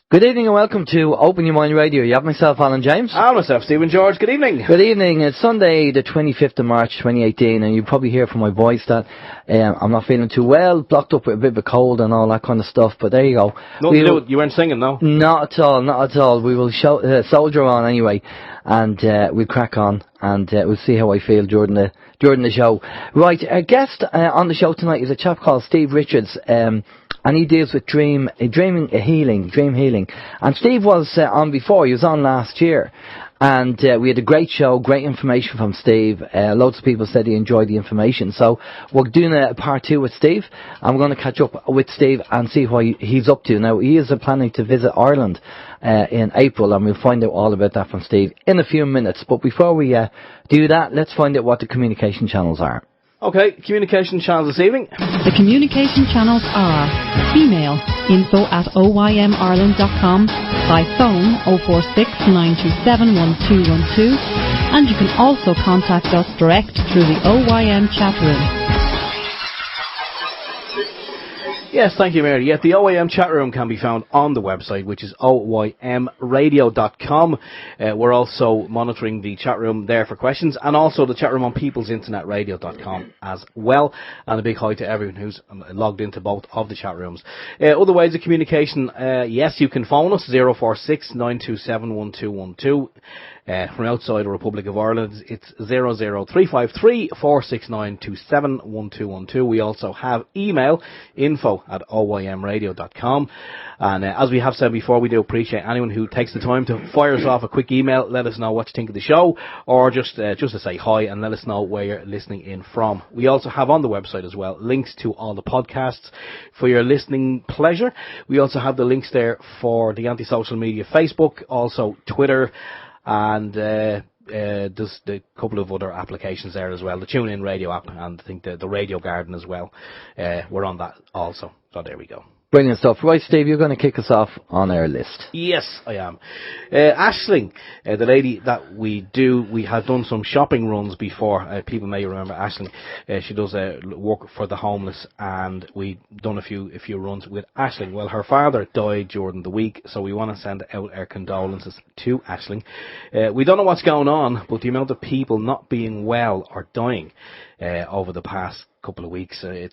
Good evening and welcome to Open Your Mind Radio. You have myself, Alan James. And myself, Stephen George. Good evening. Good evening. It's Sunday, the 25th of March, 2018, and you probably hear from my voice that I'm not feeling too well, blocked up with a bit of a cold and all that kind of stuff, but there you go. Nothing to do with, you weren't singing, no? Not at all, not at all. We will soldier on anyway, and we'll crack on, and we'll see how I feel during the show. Right, our guest on the show tonight is a chap called Steve Richards, and he deals with dream healing. And Steve was on before. He was on last year. And we had a great show, great information from Steve. Loads of people said he enjoyed the information. So we're doing a part 2 with Steve. And we're going to catch up with Steve and see what he's up to. Now, he is planning to visit Ireland in April. And we'll find out all about that from Steve in a few minutes. But before we do that, let's find out what the communication channels are. Okay, communication channels this evening. The communication channels are email info@oymireland.com, by phone 046 927 1212, and you can also contact us direct through the OYM chat room. Yes, thank you, Mary. Yeah, the OYM chat room can be found on the website, which is oymradio.com. We're also monitoring the chat room there for questions, and also the chat room on peoplesinternetradio.com as well. And a big hi to everyone who's logged into both of the chat rooms. Other ways of communication, yes, you can phone us, 046 927 1212. From outside the Republic of Ireland, it's 00353 469 271212. We also have email, info@oymradio.com. And as we have said before, we do appreciate anyone who takes the time to fire us off a quick email, let us know what you think of the show, or just to say hi and let us know where you're listening in from. We also have on the website as well links to all the podcasts for your listening pleasure. We also have the links there for the anti-social media Facebook, also Twitter, and there's a couple of other applications there as well. The TuneIn Radio app, and I think the Radio Garden as well. We're on that also. So there we go. Brilliant stuff. Right, Steve, you're going to kick us off on our list. Yes, I am. Aisling, the lady that we have done some shopping runs before. People may remember Aisling. She does work for the homeless, and we've done a few runs with Aisling. Well, her father died during the week, so we want to send out our condolences to Aisling. We don't know what's going on, but the amount of people not being well or dying over the past couple of weeks, there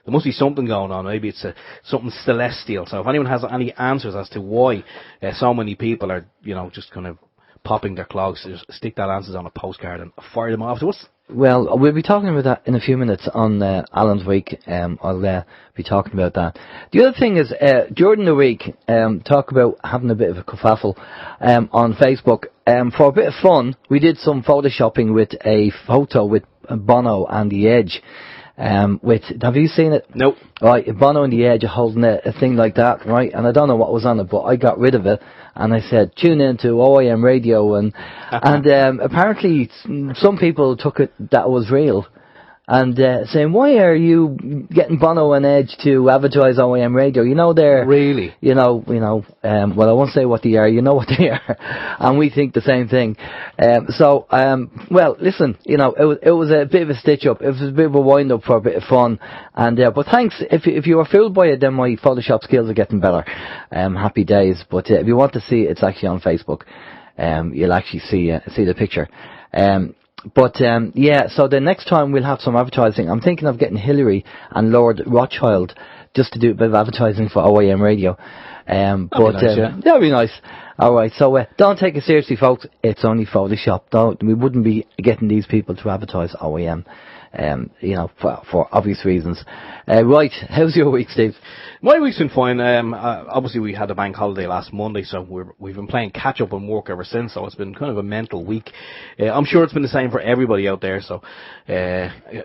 must be something going on. Maybe it's something celestial. So if anyone has any answers as to why so many people are, just kind of popping their clogs, just stick that answers on a postcard and fire them off to us. Well, we'll be talking about that in a few minutes on Alan's Week. I'll be talking about that. The other thing is, during the week, talk about having a bit of a kerfuffle on Facebook. For a bit of fun, we did some photoshopping with a photo with Bono and The Edge. Have you seen it? Nope. Right, Bono and The Edge are holding a thing like that, right? And I don't know what was on it, but I got rid of it. And I said, tune in to OYM Radio, and apparently some people took it that was real, and saying, why are you getting Bono and Edge to advertise OYM Radio? They're really, well, I won't say what they are. You know what they are, and we think the same thing. Well, listen, it was a bit of a stitch up. It was a bit of a wind up for a bit of fun, and but thanks. If you were fooled by it, then my Photoshop skills are getting better. Happy days. But if you want to see it, it's actually on Facebook. You'll actually see the picture. So the next time we'll have some advertising. I'm thinking of getting Hillary and Lord Rothschild just to do a bit of advertising for OYM Radio. That'd be nice. Alright, so don't take it seriously, folks. It's only Photoshop. We wouldn't be getting these people to advertise OYM. For obvious reasons. Right, how's your week, Steve? My week's been fine. Obviously, we had a bank holiday last Monday, so we've been playing catch up and work ever since. So it's been kind of a mental week. I'm sure it's been the same for everybody out there. So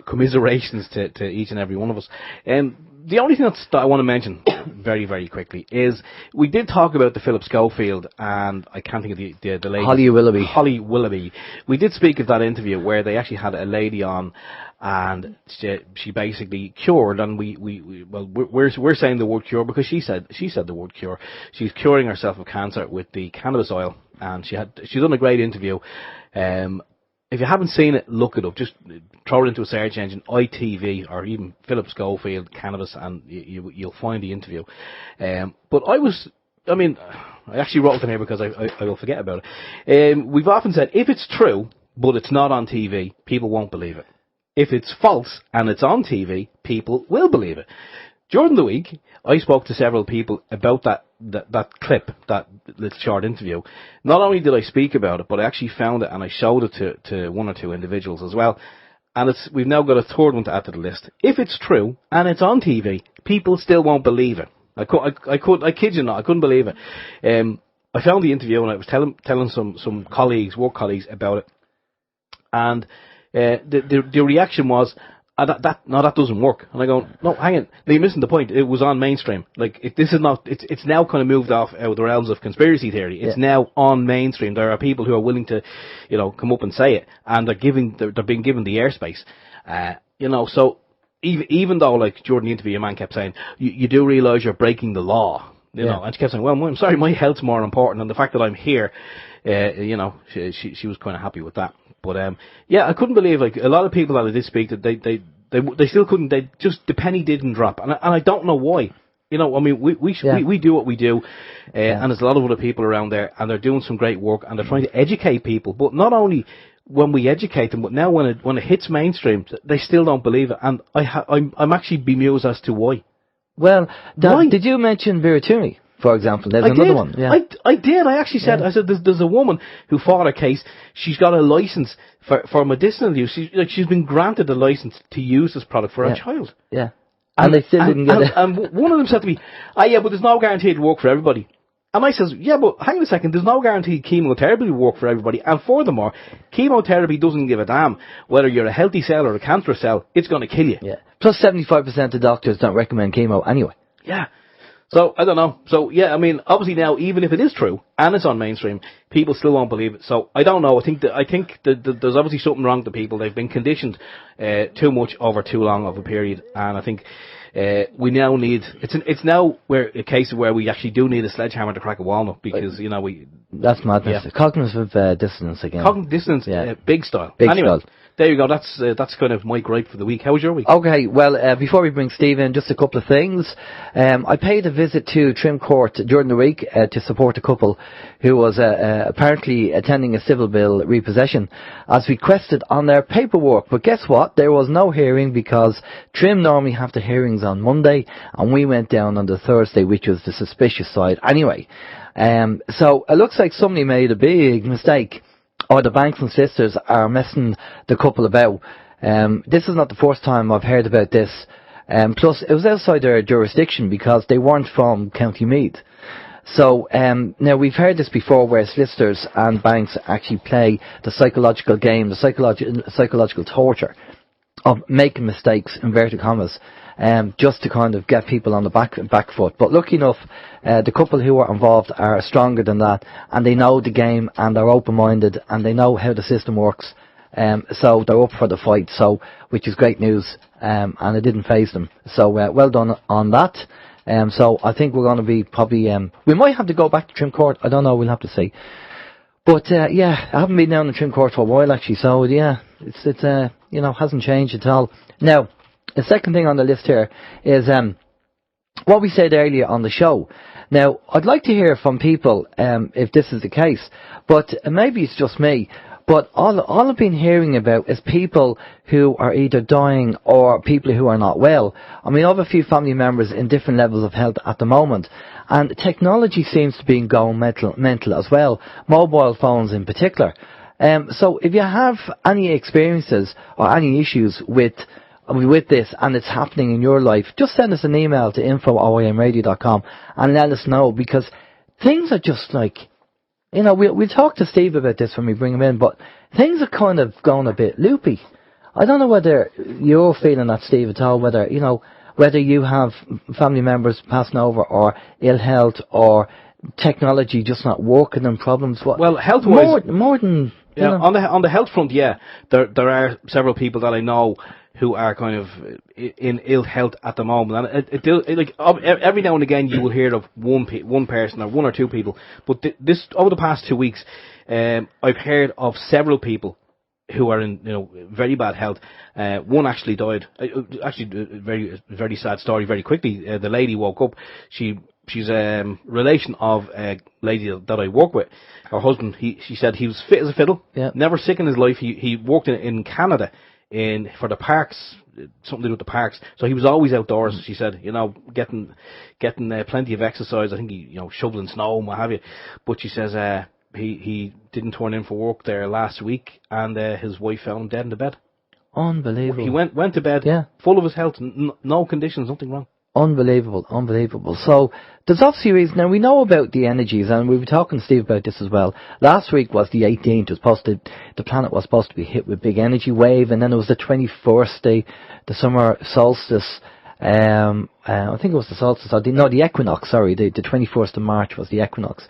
commiserations to each and every one of us. The only thing that I want to mention very, very quickly is we did talk about the Philip Schofield, and I can't think of the lady. Holly Willoughby. We did speak of that interview where they actually had a lady on, and she basically cured, and we're saying the word cure because she said the word cure. She's curing herself of cancer with the cannabis oil, and she's done a great interview. If you haven't seen it, look it up. Just throw it into a search engine, ITV, or even Philip Schofield cannabis, and you'll find the interview. But I was I mean, I actually wrote it in here because I will forget about it. We've often said, if it's true, but it's not on TV, people won't believe it. If it's false and it's on TV, people will believe it. During the week, I spoke to several people about that clip, that little short interview. Not only did I speak about it, but I actually found it and I showed it to one or two individuals as well. And we've now got a third one to add to the list. If it's true and it's on TV, people still won't believe it. I kid you not, I couldn't believe it. I found the interview and I was telling some colleagues, work colleagues, about it. And the reaction was, that doesn't work. And I go, no, hang on, you're missing the point. It was on mainstream. Like, this is not, it's now kind of moved off out of the realms of conspiracy theory. It's now on mainstream. There are people who are willing to, come up and say it, and they're being given the airspace. So even though, like, during the interview, a man kept saying, you do realise you're breaking the law. You know, and she kept saying, well, I'm sorry, my health's more important, and the fact that I'm here, she was kind of happy with that. But, I couldn't believe, like, a lot of people that I did speak to, they still couldn't, the penny didn't drop. And I don't know why. I mean, we do what we do, and there's a lot of other people around there, and they're doing some great work, and they're trying to educate people. But not only when we educate them, but now when it hits mainstream, they still don't believe it. And I'm actually bemused as to why. Well, did you mention Viratuni, for example? There's another one. Yeah. I did. I actually said, I said, there's a woman who fought a case. She's got a license for medicinal use. She's been granted a license to use this product for a child. Yeah. And they still didn't get it. And one of them said to me, but there's no guarantee it'll work for everybody. And I says, but hang on a second, there's no guarantee chemotherapy will work for everybody. And furthermore, chemotherapy doesn't give a damn whether you're a healthy cell or a cancerous cell. It's going to kill you. Yeah. Plus 75% of doctors don't recommend chemo anyway. Yeah. So, I don't know. So, I mean, obviously now, even if it is true, and it's on mainstream, people still won't believe it. So, I don't know. I think that there's obviously something wrong to people. They've been conditioned too much over too long of a period. And I think we now need, it's now a case of where we actually do need a sledgehammer to crack a walnut, because, That's madness. Yeah. Cognitive dissonance again. Cognitive dissonance, big style. Anyway, there you go. That's kind of my gripe for the week. How was your week? Okay, well, before we bring Steve in, just a couple of things. I paid a visit to Trim Court during the week to support a couple who was apparently attending a civil bill repossession as requested on their paperwork. But guess what? There was no hearing because Trim normally have the hearings on Monday, and we went down on the Thursday, which was the suspicious side. Anyway, so it looks like somebody made a big mistake, or the banks and sisters are messing the couple about. This is not the first time I've heard about this. Plus, it was outside their jurisdiction because they weren't from County Meath. So, now we've heard this before, where solicitors and banks actually play the psychological game, the psychological torture of making mistakes, inverted commas, just to kind of get people on the back foot. But lucky enough, the couple who are involved are stronger than that, and they know the game, and they're open-minded, and they know how the system works. So they're up for the fight, so, which is great news, and it didn't faze them. So, well done on that. So I think we're going to be probably, we might have to go back to Trim Court. I don't know, we'll have to see. But, I haven't been down in Trim Court for a while, actually, so, it's hasn't changed at all. Now, the second thing on the list here is what we said earlier on the show. Now, I'd like to hear from people if this is the case, but maybe it's just me. But all I've been hearing about is people who are either dying or people who are not well. I mean, I have a few family members in different levels of health at the moment, and technology seems to be going mental as well, mobile phones in particular. So if you have any experiences or any issues with this, and it's happening in your life, just send us an email to info@oymradio.com and let us know, because things are just like, we'll talk to Steve about this when we bring him in, but things are kind of going a bit loopy. I don't know whether you're feeling that, Steve, at all, whether you have family members passing over, or ill health, or technology just not working, and problems. Well, health-wise, more than on the health front, there are several people that I know who are kind of in ill health at the moment, and every now and again you will hear of one person or one or two people. But this over the past 2 weeks, I've heard of several people who are in very bad health. One actually died. Very very sad story. Very quickly, the lady woke up. She she's a relation of a lady that I work with. Her husband, she said he was fit as a fiddle, never sick in his life. He worked in Canada for the parks, something to do with the parks. So he was always outdoors. She said, getting plenty of exercise. I think he, shoveling snow and what have you. But she says he didn't turn in for work there last week, and his wife found him dead in the bed. Unbelievable. He went to bed, full of his health, no conditions, nothing wrong. Unbelievable. So there's obviously a reason. Now we know about the energies, and we were talking to Steve about this as well. Last week was the 18th. The planet was supposed to be hit with big energy wave, and then it was the 21st, the summer solstice. I think it was the solstice. The equinox. Sorry, the 21st of March was the equinox.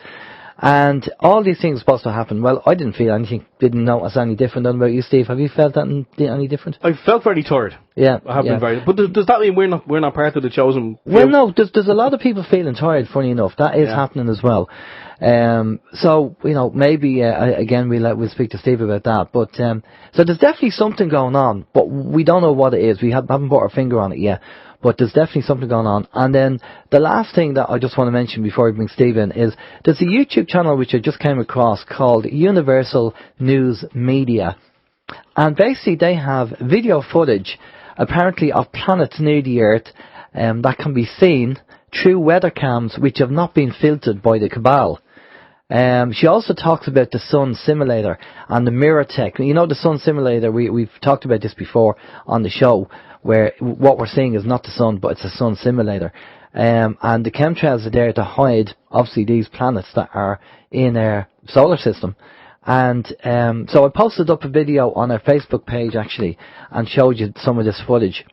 And all these things were supposed to happen. Well, I didn't feel anything, didn't notice any different. Than about you, Steve. Have you felt that any different? I felt very tired. Yeah, I have been very. But does that mean we're not part of the chosen few? Well, no. There's a lot of people feeling tired. Funny enough, that is happening as well. So maybe again we'll speak to Steve about that. But so there's definitely something going on, but we don't know what it is. We haven't put our finger on it yet. But there's definitely something going on. And then the last thing that I just want to mention before we bring Steve in is there's a YouTube channel which I just came across called Universal News Media. And basically they have video footage, apparently, of planets near the Earth that can be seen through weather cams which have not been filtered by the cabal. She also talks about the Sun Simulator and the mirror tech. The Sun Simulator, we've talked about this before on the show, where what we're seeing is not the Sun, but it's a Sun Simulator. And the chemtrails are there to hide, obviously, these planets that are in our solar system. And so I posted up a video on our Facebook page, actually, and showed you some of this footage.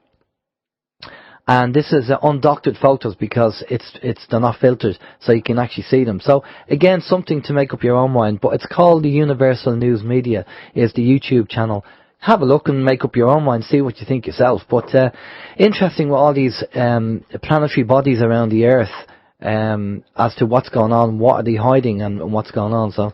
And this is undoctored photos because they're not filtered, so you can actually see them. So again, something to make up your own mind. But it's called the Universal News Media, is the YouTube channel. Have a look and make up your own mind, see what you think yourself. But interesting with all these planetary bodies around the Earth, as to what's going on, what are they hiding, and what's going on. So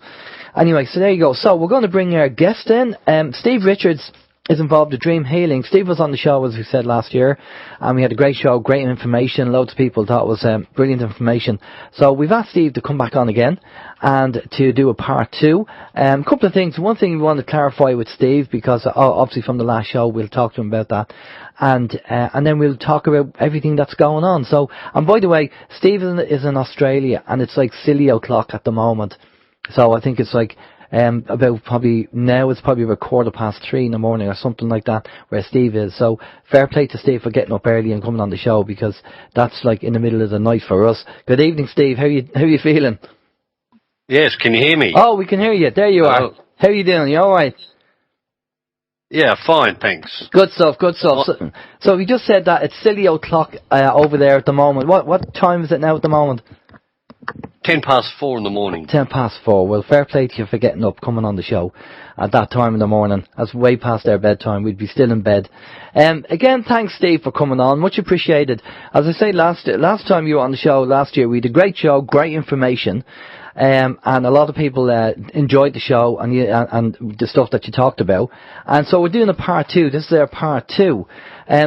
anyway, so there you go. So we're going to bring our guest in. Steve Richards is involved with Dream Healing. Steve was on the show, as we said, last year, and we had a great show, great information. Loads of people thought it was brilliant information. So we've asked Steve to come back on again and to do a part 2. A couple of things. One thing we want to clarify with Steve, because obviously from the last show we'll talk to him about that, and then we'll talk about everything that's going on. So, and by the way, Steve is in Australia, and it's like silly o'clock at the moment. So I think it's like about probably now it's probably about 3:15 in the morning or something like that where Steve is. So fair play to Steve for getting up early and coming on the show, because that's like in the middle of the night for us. Good evening, Steve. How you feeling? Yes, can you hear me? Oh, we can hear you. There you are. How are you doing? You all right? Yeah, fine, thanks. Good stuff. So you just said that it's silly o'clock over there at the moment. What time is it now at the moment? 4:10 in the morning. 4:10. Well, fair play to you for getting up, coming on the show at that time in the morning. That's way past our bedtime. We'd be still in bed. Again, thanks, Steve, for coming on. Much appreciated. As I say, last time you were on the show last year, we had a great show, great information. And a lot of people enjoyed the show and the stuff that you talked about. And so we're doing a part 2. This is our part 2.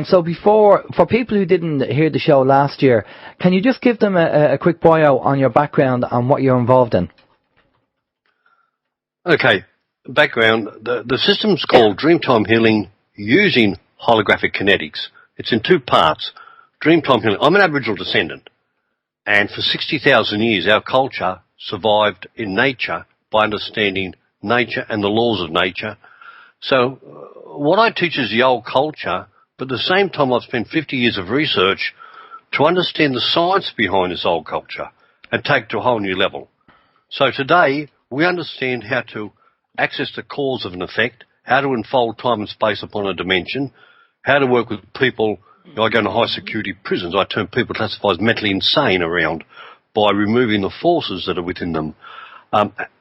So for people who didn't hear the show last year, can you just give them a quick bio on your background and what you're involved in? Okay, background. The system's called Dreamtime Healing using Holographic Kinetics. It's in 2 parts. Dreamtime Healing. I'm an Aboriginal descendant, and for 60,000 years our culture survived in nature by understanding nature and the laws of nature. So what I teach is the old culture, but at the same time I've spent 50 years of research to understand the science behind this old culture and take it to a whole new level. So today we understand how to access the cause of an effect, how to unfold time and space upon a dimension, how to work with people. I go into high security prisons. I turn people classified as mentally insane around by removing the forces that are within them.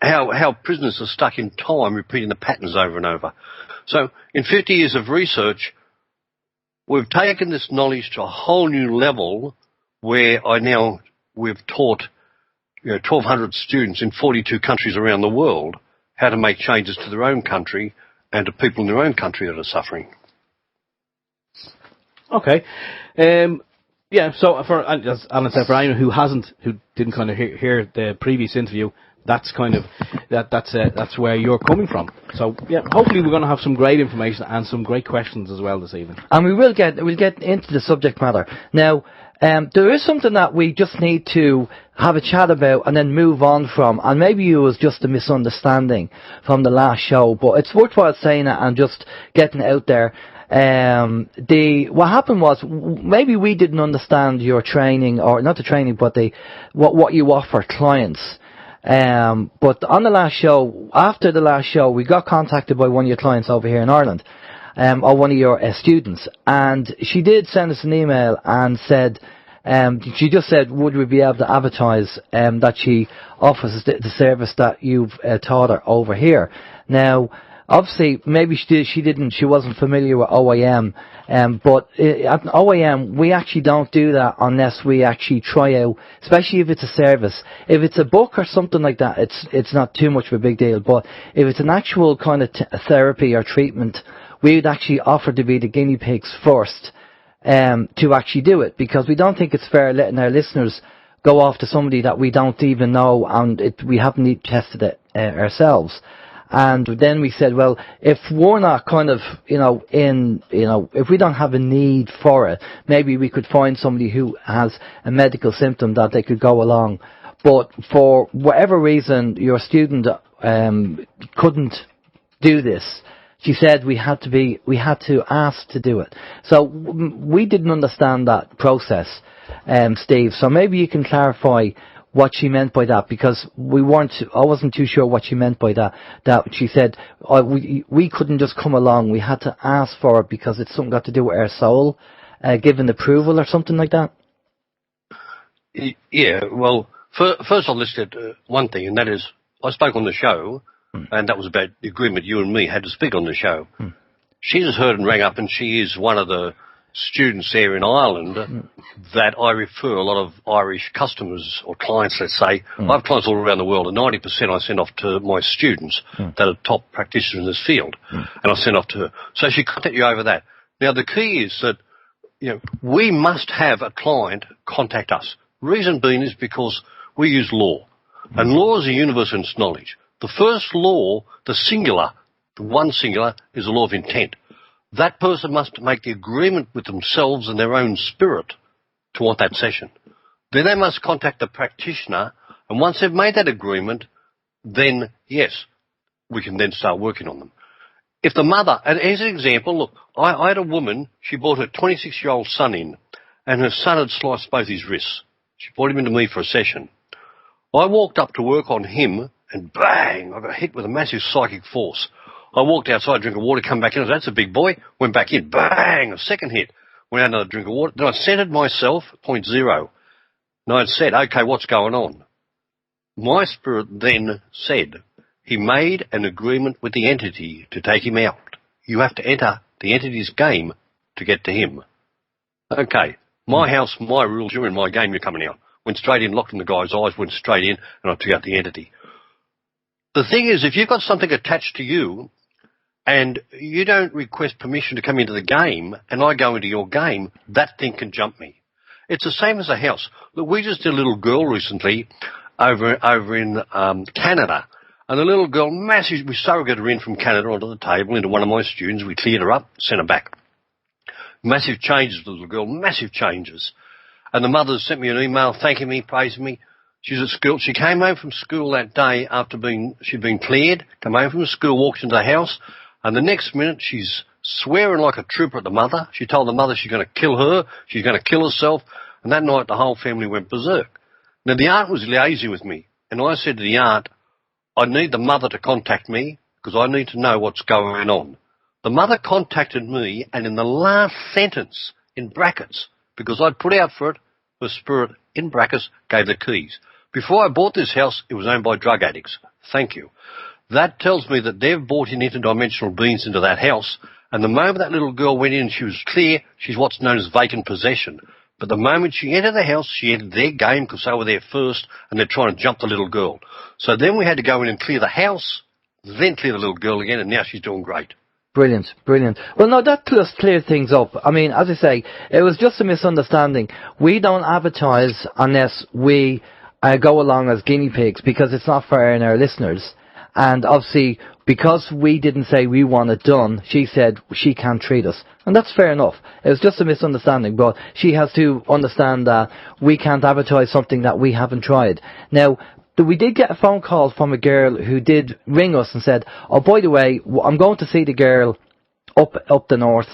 How prisoners are stuck in time, repeating the patterns over and over. So in 50 years of research, we've taken this knowledge to a whole new level where we've taught 1,200 students in 42 countries around the world how to make changes to their own country and to people in their own country that are suffering. Okay. Yeah, so as Alan said, for anyone who didn't kind of hear the previous interview, that's kind of that's where you're coming from. So yeah, hopefully we're going to have some great information and some great questions as well this evening. And we'll get into the subject matter now. There is something that we just need to have a chat about and then move on from, and maybe it was just a misunderstanding from the last show, but it's worthwhile saying it and just getting it out there. What happened was maybe we didn't understand your training, or not the training, but what you offer clients. But on the last show, after the last show, we got contacted by one of your clients over here in Ireland, or one of your students, and she did send us an email and said, she just said, would we be able to advertise that she offers the service that you've taught her over here. Now, obviously, maybe she wasn't familiar with OYM, but at OYM, we actually don't do that unless we actually try out, especially if it's a service. If it's a book or something like that, it's not too much of a big deal, but if it's an actual kind of therapy or treatment, we would actually offer to be the guinea pigs first, to actually do it, because we don't think it's fair letting our listeners go off to somebody that we don't even know and we haven't tested it ourselves. And then we said, well, if we're not kind of, if we don't have a need for it, maybe we could find somebody who has a medical symptom that they could go along. But for whatever reason, your student couldn't do this. She said we had to ask to do it. So we didn't understand that process, Steve. So maybe you can clarify what she meant by that, because I wasn't too sure what she meant by that. That she said, we couldn't just come along, we had to ask for it because it's something got to do with our soul, giving approval or something like that. Yeah, well, first I'll list one thing, and that is, I spoke on the show, and that was about the agreement you and me had to speak on the show. She just heard and rang up, and she is one of the students there in Ireland that I refer a lot of Irish customers or clients, let's say. I have clients all around the world, and 90% I send off to my students that are top practitioners in this field, and I send off to her. So she contacted you over that. Now, the key is that we must have a client contact us. Reason being is because we use law, and law is a universe in its knowledge. The first law, the one singular, is the law of intent. That person must make the agreement with themselves and their own spirit to want that session. Then they must contact the practitioner, and once they've made that agreement, then, yes, we can then start working on them. If the mother, and here's an example, look, I had a woman, she brought her 26-year-old son in, and her son had sliced both his wrists. She brought him into me for a session. I walked up to work on him, and bang, I got hit with a massive psychic force. I walked outside, drink of water, come back in. I said, that's a big boy. Went back in. Bang! A second hit. Went out another drink of water. Then I centered myself, 0.0. And I said, okay, what's going on? My spirit then said, he made an agreement with the entity to take him out. You have to enter the entity's game to get to him. Okay, my house, my rules, you're in my game, you're coming out. Went straight in, locked in the guy's eyes, went straight in, and I took out the entity. The thing is, if you've got something attached to you, and you don't request permission to come into the game, and I go into your game, that thing can jump me. It's the same as a house. Look, we just did a little girl recently over in Canada, and the little girl, massive, we surrogated her in from Canada onto the table into one of my students. We cleared her up, sent her back. Massive changes for the little girl, massive changes. And the mother sent me an email thanking me, praising me. She's at school. She came home from school that day after she'd been cleared, came home from school, walked into the house, and the next minute she's swearing like a trooper at the mother. She told the mother she's going to kill her, she's going to kill herself, and that night the whole family went berserk. Now the aunt was liaising with me, and I said to the aunt, I need the mother to contact me because I need to know what's going on. The mother contacted me, and in the last sentence, in brackets, because I'd put out for it, her spirit, in brackets, gave the keys. Before I bought this house, it was owned by drug addicts. Thank you. That tells me that they've brought in interdimensional beings into that house, and the moment that little girl went in, she was clear, she's what's known as vacant possession. But the moment she entered the house, she entered their game because they were there first, and they're trying to jump the little girl. So then we had to go in and clear the house, then clear the little girl again, and now she's doing great. Brilliant, brilliant. Well, no, that just cleared things up. I mean, as I say, it was just a misunderstanding. We don't advertise unless we go along as guinea pigs, because it's not fair on our listeners. And obviously, because we didn't say we want it done, she said she can't treat us. And that's fair enough. It was just a misunderstanding, but she has to understand that we can't advertise something that we haven't tried. Now, we did get a phone call from a girl who did ring us and said, oh, by the way, I'm going to see the girl up the north,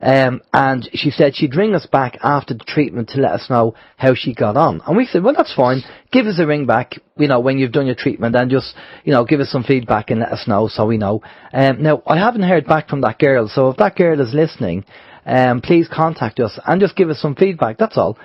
and she said she'd ring us back after the treatment to let us know how she got on. And we said, well, that's fine. Give us a ring back, when you've done your treatment, and just, give us some feedback and let us know so we know. Now, I haven't heard back from that girl, so if that girl is listening, please contact us and just give us some feedback, that's all.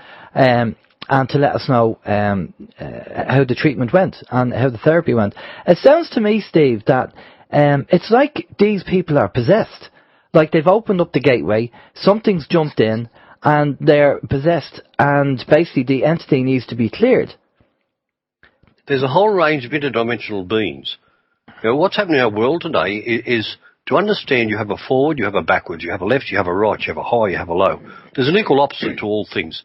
And to let us know how the treatment went and how the therapy went. It sounds to me, Steve, that it's like these people are possessed. Like they've opened up the gateway, something's jumped in, and they're possessed, and basically the entity needs to be cleared. There's a whole range of interdimensional beings. What's happening in our world today is to understand you have a forward, you have a backwards, you have a left, you have a right, you have a high, you have a low. There's an equal opposite to all things.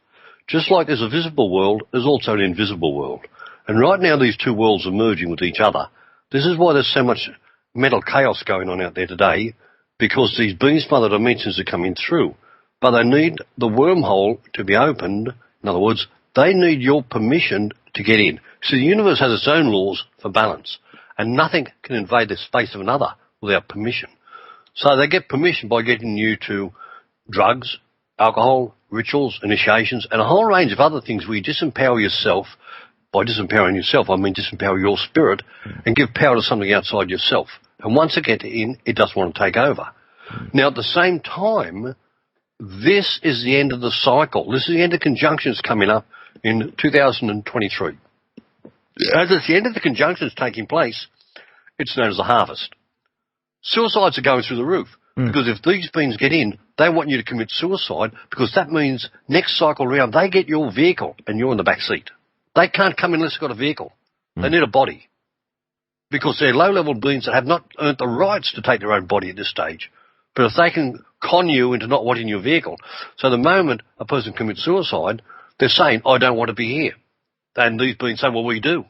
Just like there's a visible world, there's also an invisible world. And right now these two worlds are merging with each other. This is why there's so much mental chaos going on out there today, because these beings from other dimensions are coming through. But they need the wormhole to be opened. In other words, they need your permission to get in. So the universe has its own laws for balance, and nothing can invade the space of another without permission. So they get permission by getting you to drugs, alcohol, rituals, initiations, and a whole range of other things where you disempower yourself. By disempowering yourself, I mean disempower your spirit and give power to something outside yourself. And once it gets in, it doesn't want to take over. Now, at the same time, this is the end of the cycle. This is the end of conjunctions coming up in 2023. As it's the end of the conjunctions taking place, it's known as the harvest. Suicides are going through the roof. Because if these beings get in, they want you to commit suicide, because that means next cycle round they get your vehicle and you're in the back seat. They can't come unless they've got a vehicle. They need a body. Because they're low-level beings that have not earned the rights to take their own body at this stage. But if they can con you into not wanting your vehicle, so the moment a person commits suicide, they're saying, I don't want to be here. And these beings say, well, we do.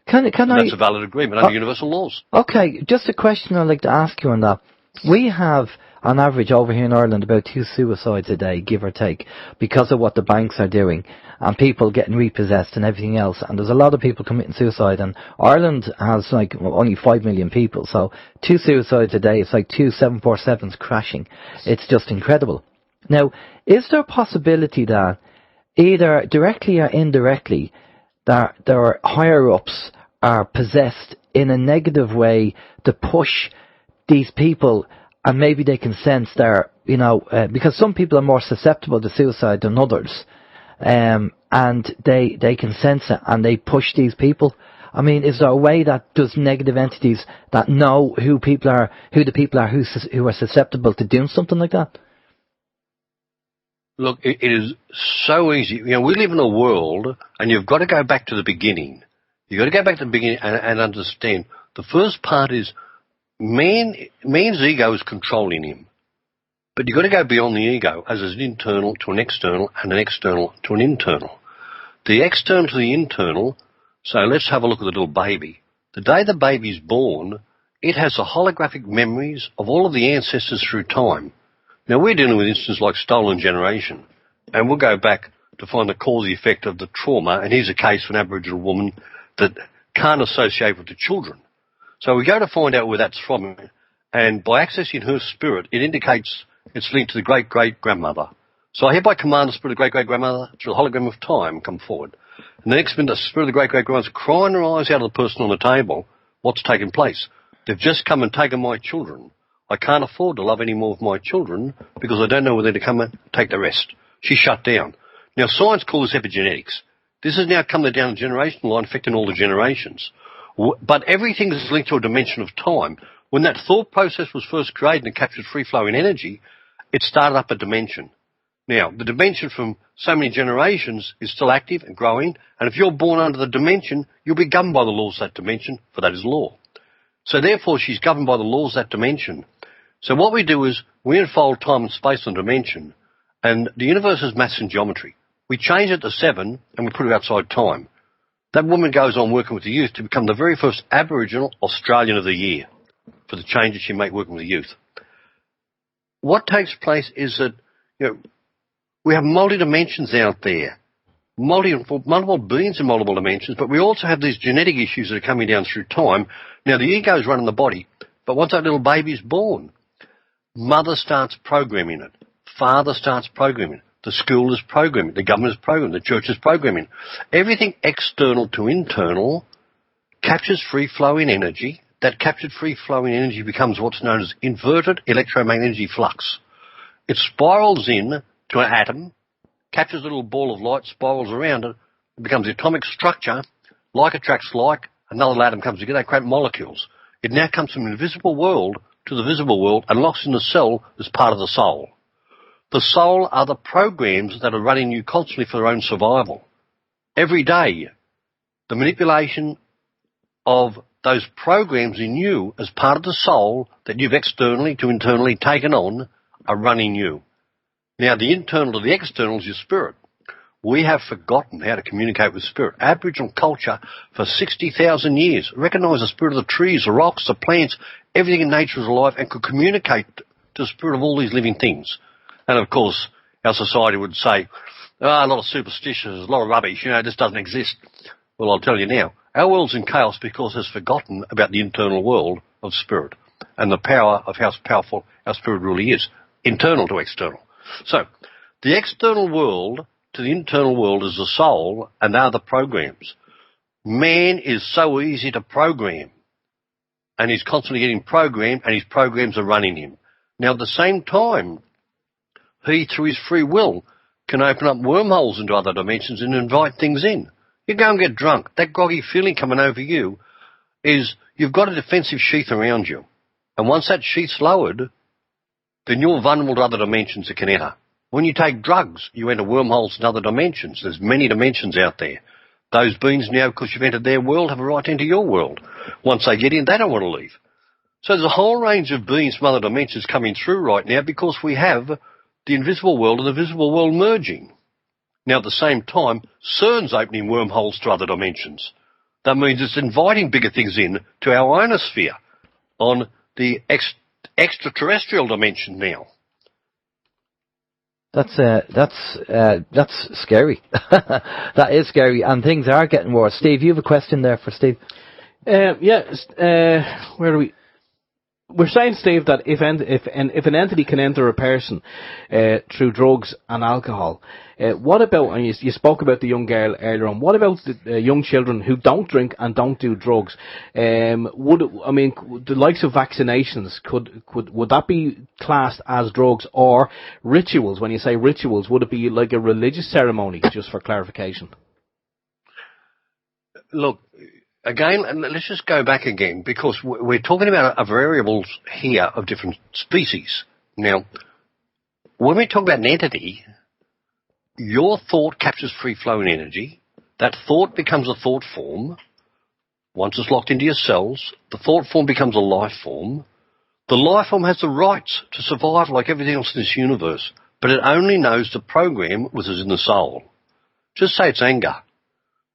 That's a valid agreement under universal laws. Okay, just a question I'd like to ask you on that. We have, on average, over here in Ireland, about 2 suicides a day, give or take, because of what the banks are doing, and people getting repossessed and everything else. And there's a lot of people committing suicide, and Ireland has only 5 million people, so 2 suicides a day, it's like 2 747s crashing. It's just incredible. Now, is there a possibility that, either directly or indirectly, that their higher-ups are possessed in a negative way to push these people, and maybe they can sense their, because some people are more susceptible to suicide than others, and they can sense it and they push these people? I mean, is there a way that does negative entities that know who the people are who are susceptible to doing something like that? Look, it is so easy. We live in a world, and you've got to go back to the beginning. You've got to go back to the beginning and understand. The first part is man's ego is controlling him. But you've got to go beyond the ego, as an internal to an external, and an external to an internal. The external to the internal, so let's have a look at the little baby. The day the baby's born, it has the holographic memories of all of the ancestors through time. Now, we're dealing with instances like stolen generation, and we'll go back to find the cause-effect of the trauma, and here's a case of an Aboriginal woman that can't associate with the children. So we go to find out where that's from, and by accessing her spirit, it indicates it's linked to the great-great-grandmother. So I hereby command the spirit of the great-great-grandmother through the hologram of time come forward. And the next minute, the spirit of the great-great-grandmother's crying her eyes out of the person on the table. What's taken place? They've just come and taken my children. I can't afford to love any more of my children because I don't know whether to come and take the rest. She's shut down. Now, science calls this epigenetics. This has now come down the generational line, affecting all the generations. But everything is linked to a dimension of time. When that thought process was first created and captured free-flowing energy, it started up a dimension. Now, the dimension from so many generations is still active and growing, and if you're born under the dimension, you'll be governed by the laws of that dimension, for that is law. So therefore, she's governed by the laws of that dimension. So what we do is we unfold time and space and dimension, and the universe is maths and geometry. We change it to 7 and we put it outside time. That woman goes on working with the youth to become the very first Aboriginal Australian of the year for the changes she made working with the youth. What takes place is that, we have multi-dimensions out there, multiple beings in multiple dimensions, but we also have these genetic issues that are coming down through time. Now, the ego's running the body, but once that little baby's born, mother starts programming it, father starts programming it, the school is programming, the government is programming, the church is programming. Everything external to internal captures free-flowing energy. That captured free-flowing energy becomes what's known as inverted electromagnetic energy flux. It spirals in to an atom, captures a little ball of light, spirals around it, it becomes the atomic structure, like attracts like, another atom comes together, they create molecules. It now comes from the invisible world to the visible world and locks in the cell as part of the soul. The soul are the programs that are running you constantly for their own survival. Every day, the manipulation of those programs in you as part of the soul that you've externally to internally taken on are running you. Now, the internal to the external is your spirit. We have forgotten how to communicate with spirit. Aboriginal culture for 60,000 years recognised the spirit of the trees, the rocks, the plants, everything in nature is alive and could communicate to the spirit of all these living things. And of course, our society would say, a lot of superstitions, a lot of rubbish, this doesn't exist. Well, I'll tell you now, our world's in chaos because it's forgotten about the internal world of spirit and the power of how powerful our spirit really is, internal to external. So, the external world to the internal world is the soul, and they are the programs. Man is so easy to program, and he's constantly getting programmed, and his programs are running him. Now, at the same time, he, through his free will, can open up wormholes into other dimensions and invite things in. You go and get drunk. That groggy feeling coming over you is you've got a defensive sheath around you. And once that sheath's lowered, then you're vulnerable to other dimensions that can enter. When you take drugs, you enter wormholes in other dimensions. There's many dimensions out there. Those beings now, because you've entered their world, have a right to enter your world. Once they get in, they don't want to leave. So there's a whole range of beings from other dimensions coming through right now because we have the invisible world and the visible world merging. Now, at the same time, CERN's opening wormholes to other dimensions. That means it's inviting bigger things in to our ionosphere on the extraterrestrial dimension now. That's scary. That is scary, and things are getting worse. Steve, you have a question there for Steve? Where are we? We're saying, Steve, that if an entity can enter a person through drugs and alcohol, what about, and you spoke about the young girl earlier on, what about the young children who don't drink and don't do drugs? The likes of vaccinations, would that be classed as drugs, or rituals? When you say rituals, would it be like a religious ceremony, just for clarification? Look, again, let's just go back again, because we're talking about a variables here of different species. Now, when we talk about an entity, your thought captures free-flowing energy. That thought becomes a thought form. Once it's locked into your cells, the thought form becomes a life form. The life form has the rights to survive like everything else in this universe, but it only knows the program which is in the soul. Just say it's anger.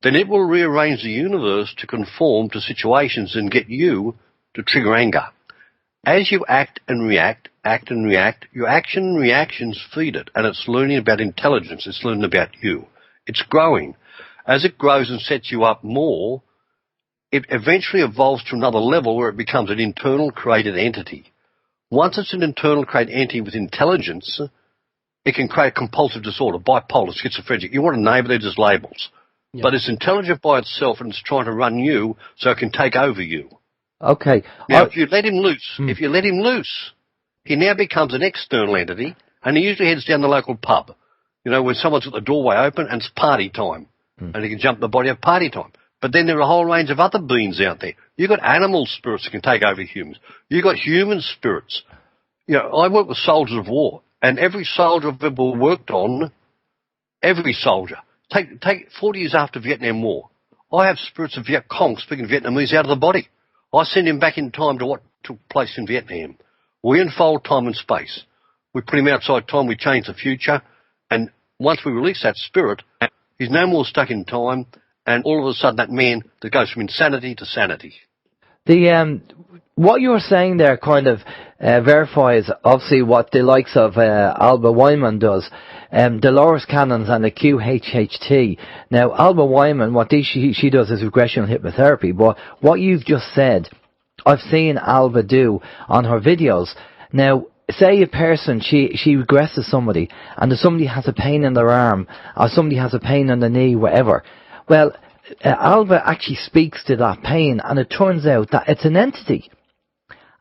Then it will rearrange the universe to conform to situations and get you to trigger anger. As you act and react, your action and reactions feed it, and it's learning about intelligence, it's learning about you. It's growing. As it grows and sets you up more, it eventually evolves to another level where it becomes an internal created entity. Once it's an internal created entity with intelligence, it can create a compulsive disorder, bipolar, schizophrenic. You want to name it, they're just labels. Yep. But it's intelligent by itself, and it's trying to run you so it can take over you. Okay. Now, if you let him loose, he now becomes an external entity, and he usually heads down the local pub. When someone's got the doorway open and it's party time, and he can jump the body at party time. But then there are a whole range of other beings out there. You've got animal spirits that can take over humans. You've got human spirits. I work with soldiers of war, and every soldier I've ever worked on, every soldier, take 40 years after Vietnam War, I have spirits of Viet Cong speaking Vietnamese out of the body. I send him back in time to what took place in Vietnam. We unfold time and space. We put him outside time, we change the future, and once we release that spirit, he's no more stuck in time, and all of a sudden that man that goes from insanity to sanity. What you were saying there kind of verifies obviously what the likes of Alba Wyman does, Dolores Cannons and the QHHT. Now, Alba Wyman, what she does is regressional hypnotherapy, but what you've just said, I've seen Alba do on her videos. Now, say a person, she regresses somebody, and if somebody has a pain in their arm, or somebody has a pain in the knee, whatever, well, Alba actually speaks to that pain, and it turns out that it's an entity.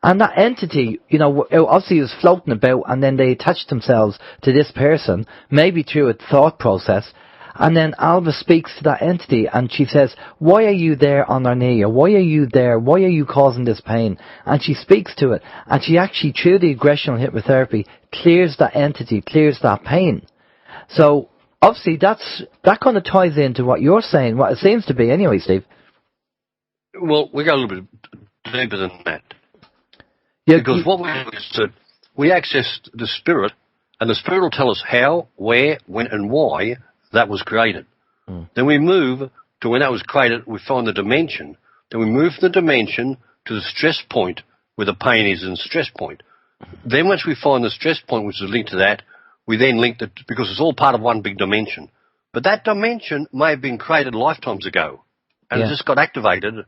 And that entity, you know, obviously is floating about, and then they attach themselves to this person, maybe through a thought process, and then Alba speaks to that entity, and she says, why are you there on their knee, or why are you there, why are you causing this pain? And she speaks to it, and she actually, through the aggressional hypnotherapy, clears that entity, clears that pain. So, obviously, that kind of ties into what you're saying, what it seems to be anyway, Steve. Well, we go a little bit deeper than that. Yeah, because what we do is that we access the spirit, and the spirit will tell us how, where, when, and why that was created. Then we move to when that was created, we find the dimension. Then we move from the dimension to the stress point where the pain is in the stress point. Then once we find the stress point which is linked to that, we then link that, because it's all part of one big dimension. But that dimension may have been created lifetimes ago, and it just got activated.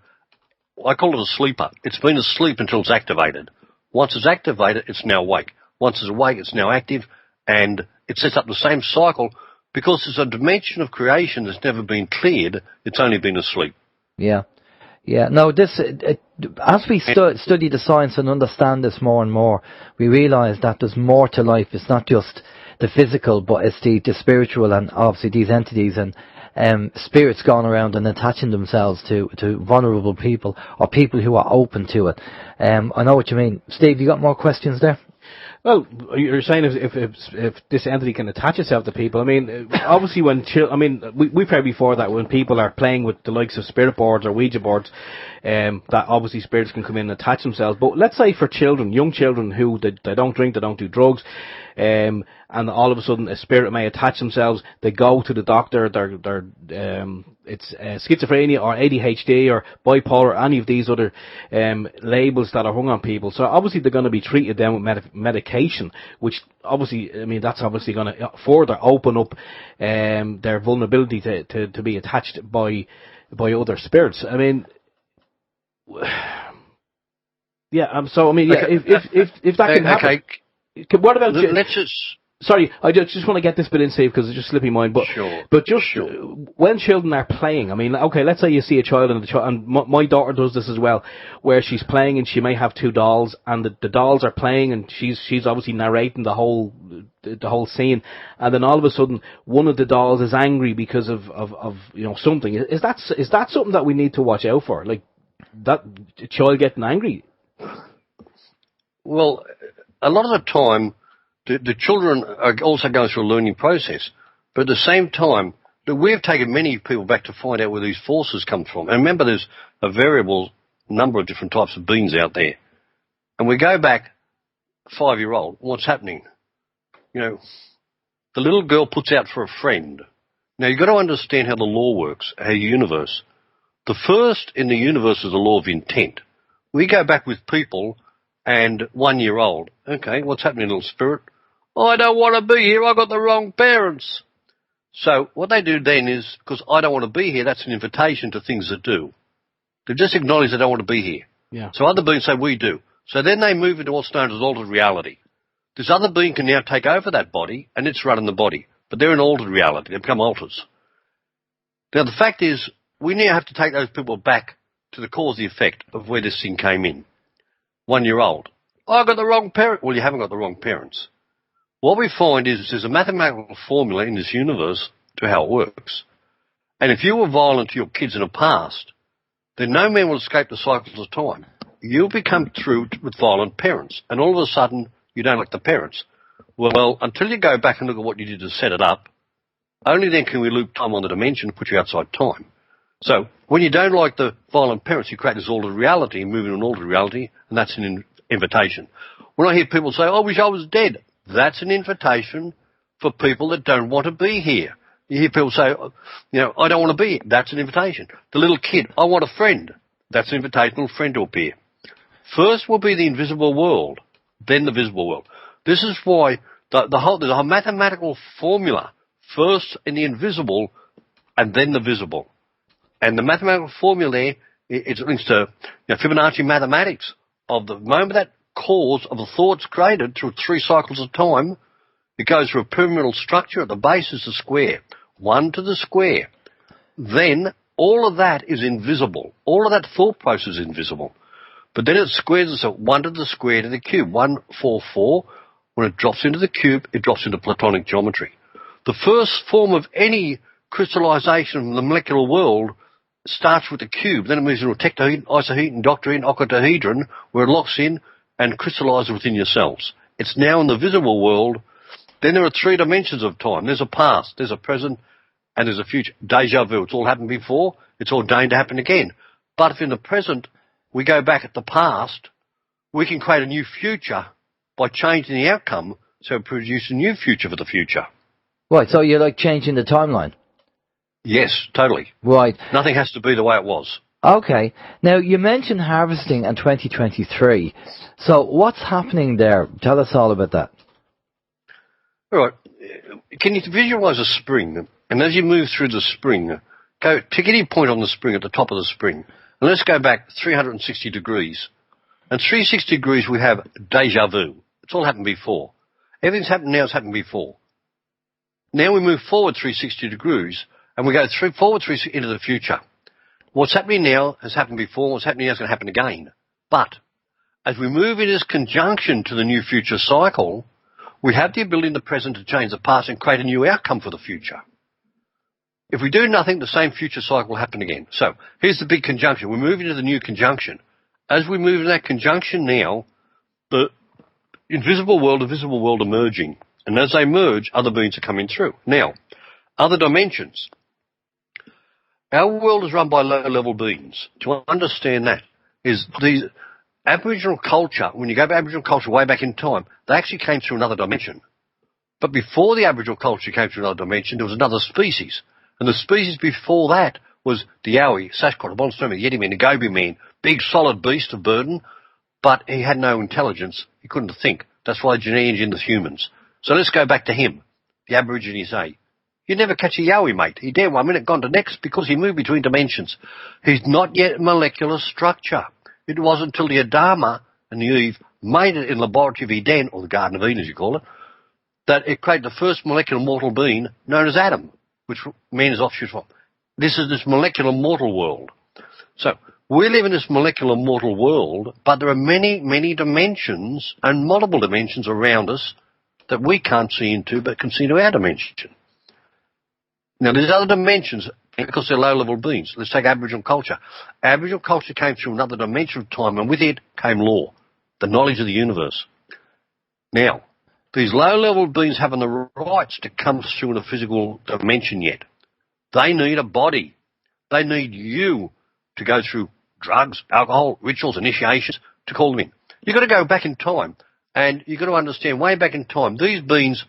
I call it a sleeper. It's been asleep until it's activated. Once it's activated, it's now awake. Once it's awake, it's now active, and it sets up the same cycle because it's a dimension of creation that's never been cleared. It's only been asleep. Yeah. No, as we study the science and understand this more and more, we realise that there's more to life. It's not just the physical, but it's the spiritual, and obviously these entities and spirits going around and attaching themselves to vulnerable people or people who are open to it. I know what you mean. Steve, you got more questions there? Well, you're saying if this entity can attach itself to people, I mean, obviously we've heard before that when people are playing with the likes of spirit boards or Ouija boards, that obviously spirits can come in and attach themselves. But let's say for children, young children who they don't drink, they don't do drugs, and all of a sudden a spirit may attach themselves, they go to the doctor, it's schizophrenia or ADHD or bipolar, any of these other labels that are hung on people. So obviously they're going to be treated then with medication, which obviously, I mean, that's obviously going to further open up their vulnerability to be attached by other spirits. I mean, if that can happen. Okay. What about sorry, I just want to get this bit in, Steve, because it's just slipping mind. But when children are playing, I mean, okay, let's say you see a child and my daughter does this as well, where she's playing and she may have two dolls, and the dolls are playing, and she's obviously narrating the whole scene, and then all of a sudden one of the dolls is angry because of something. Is that something that we need to watch out for? Like that child getting angry? Well, a lot of the time, the children are also going through a learning process. But at the same time, we've taken many people back to find out where these forces come from. And remember, there's a variable number of different types of beings out there. And we go back 5-year-old, what's happening? The little girl puts out for a friend. Now, you've got to understand how the law works, how the universe. The first in the universe is the law of intent. We go back with people and 1-year-old. Okay, what's happening, little spirit? I don't want to be here. I got the wrong parents. So what they do then is, because I don't want to be here, that's an invitation to things that do. They just acknowledge they don't want to be here. Yeah. So other beings say, we do. So then they move into what's known as altered reality. This other being can now take over that body, and it's running the body. But they're in altered reality. They become alters. Now, the fact is, we now have to take those people back to the cause and effect of where this thing came in. 1-year-old. I got the wrong parent. Well, you haven't got the wrong parents. What we find is there's a mathematical formula in this universe to how it works. And if you were violent to your kids in the past, then no man will escape the cycles of time. You'll become through with violent parents, and all of a sudden you don't like the parents. Well, until you go back and look at what you did to set it up, only then can we loop time on the dimension and put you outside time. So when you don't like the violent parents, you create this altered reality and move into an altered reality, and that's an invitation. When I hear people say, I wish I was dead, that's an invitation for people that don't want to be here. You hear people say, I don't want to be here. That's an invitation. The little kid, I want a friend. That's an invitation for a friend to appear. First will be the invisible world, then the visible world. This is why there's a mathematical formula, first in the invisible and then the visible. And the mathematical formula there, it links to Fibonacci mathematics of the moment that cause of the thought's created through 3 cycles of time. It goes through a pyramidal structure. At the base is the square, 1 to the square. Then all of that is invisible. All of that thought process is invisible. But then it squares itself 1 to the square to the cube, 144. When it drops into the cube, it drops into Platonic geometry. The first form of any crystallization of the molecular world starts with the cube. Then it moves into a tectohedron, isohedron, doctahedron, octahedron, where it locks in and crystallizes within your cells. It's now in the visible world. Then there are 3 dimensions of time. There's a past, there's a present, and there's a future. Deja vu. It's all happened before. It's ordained to happen again. But if in the present we go back at the past, we can create a new future by changing the outcome, so it produces a new future for the future. Right, so you're like changing the timeline? Yes, totally. Right. Nothing has to be the way it was. Okay. Now, you mentioned harvesting in 2023. So what's happening there? Tell us all about that. All right. Can you visualize a spring? And as you move through the spring, take any point on the spring at the top of the spring. And let's go back 360 degrees. And 360 degrees we have deja vu. It's all happened before. Everything's happened now, it's happened before. Now we move forward 360 degrees and we go forward 360 into the future. What's happening now has happened before, what's happening now is going to happen again. But as we move in this conjunction to the new future cycle, we have the ability in the present to change the past and create a new outcome for the future. If we do nothing, the same future cycle will happen again. So here's the big conjunction. We're moving to the new conjunction. As we move in that conjunction now, the invisible world and visible world are merging. And as they merge, other beings are coming through. Now, other dimensions. Our world is run by low-level beings. To understand that is the Aboriginal culture, when you go to Aboriginal culture way back in time, they actually came through another dimension. But before the Aboriginal culture came through another dimension, there was another species. And the species before that was the Yowie, Sasquatch, the Monster, the Yeti Man, the Gobi Man, big solid beast of burden, but he had no intelligence. He couldn't think. That's why they gene-engineered the humans. So let's go back to him. The Aborigines say, you'd never catch a Yowie, mate. He there 1 minute, gone to next, because he moved between dimensions. He's not yet molecular structure. It wasn't until the Adama and the Eve made it in the laboratory of Eden, or the Garden of Eden as you call it, that it created the first molecular mortal being known as Adam, which man is offshoot from. This is this molecular mortal world. So we live in this molecular mortal world, but there are many, many dimensions and multiple dimensions around us that we can't see into but can see into our dimension. Now, there's other dimensions because they're low-level beings. Let's take Aboriginal culture. Aboriginal culture came through another dimension of time, and with it came law, the knowledge of the universe. Now, these low-level beings haven't the rights to come through in a physical dimension yet. They need a body. They need you to go through drugs, alcohol, rituals, initiations to call them in. You've got to go back in time, and you've got to understand way back in time, these beings,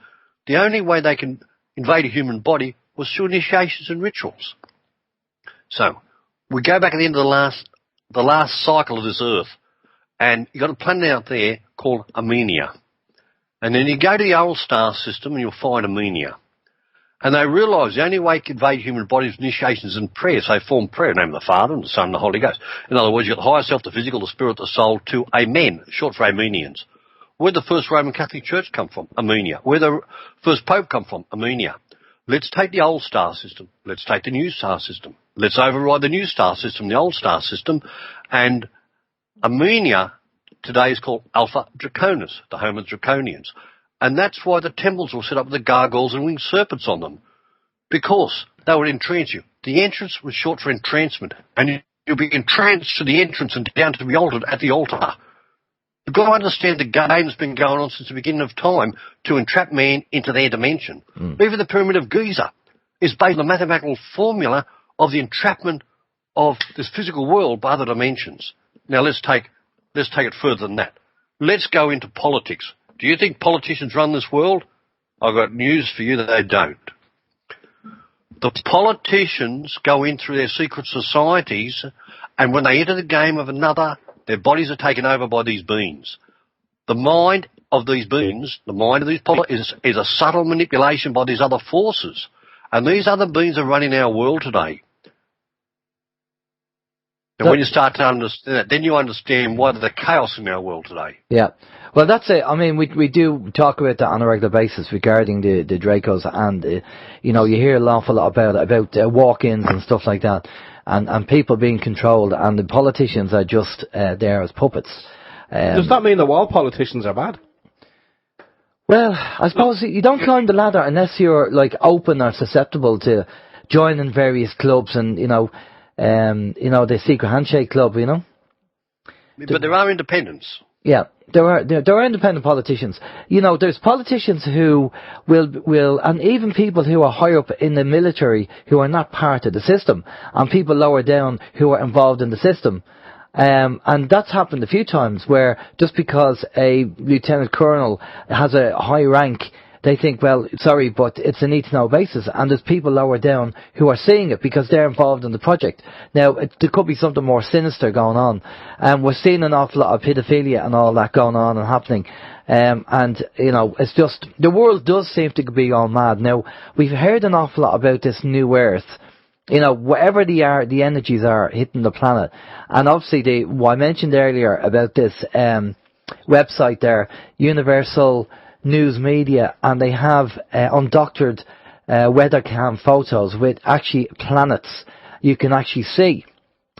the only way they can invade a human body was through initiations and rituals. So, we go back at the end of the last cycle of this earth, and you've got a planet out there called Amenia. And then you go to the old star system and you'll find Amenia. And they realise the only way to invade human bodies is initiations and prayer. So they form prayer in the name of the Father and the Son and the Holy Ghost. In other words, you've got the higher self, the physical, the spirit, the soul, to Amen, short for Armenians. Where'd the first Roman Catholic Church come from? Armenia. Where'd the first Pope come from? Armenia. Let's take the old star system. Let's take the new star system. Let's override the new star system, the old star system. And Armenia today is called Alpha Draconis, the home of Draconians. And that's why the temples were set up with the gargoyles and winged serpents on them. Because they would entrance you. The entrance was short for entrancement. And you'll be entranced to the entrance and down to be altered at the altar. You've got to understand the game that's been going on since the beginning of time to entrap man into their dimension. Even the Pyramid of Giza is based on the mathematical formula of the entrapment of this physical world by other dimensions. Now let's take it further than that. let's go into politics. Do you think politicians run this world? I've got news for you that they don't. The politicians go in through their secret societies, and when they enter the game of another, their bodies are taken over by these beings. The mind of these beings, the mind of these politicians, is a subtle manipulation by these other forces. And these other beings are running our world today. And when you start to understand that, then you understand why there's the chaos in our world today. Yeah. Well, that's it. I mean, we do talk about that on a regular basis regarding the Dracos, and, you know, you hear an awful lot about walk-ins and stuff like that, and people being controlled, and the politicians are just there as puppets. Does that mean that all politicians are bad? Well, I suppose you don't climb the ladder unless you're, like, open or susceptible to joining various clubs and, you know, the secret handshake club, you know. But there are independents. Yeah, there are independent politicians. You know, there's politicians who will, and even people who are higher up in the military who are not part of the system, and people lower down who are involved in the system. And that's happened a few times where just because a lieutenant colonel has a high rank, they think, well, sorry, but it's a need-to-know basis, and there's people lower down who are seeing it because they're involved in the project. Now, there could be something more sinister going on, and we're seeing an awful lot of pedophilia and all that going on and happening. And, you know, it's just, the world does seem to be all mad. Now, we've heard an awful lot about this new Earth. You know, whatever the energies are hitting the planet. And obviously, what I mentioned earlier about this website there, Universal News Media, and they have undoctored weather cam photos with actually planets you can actually see.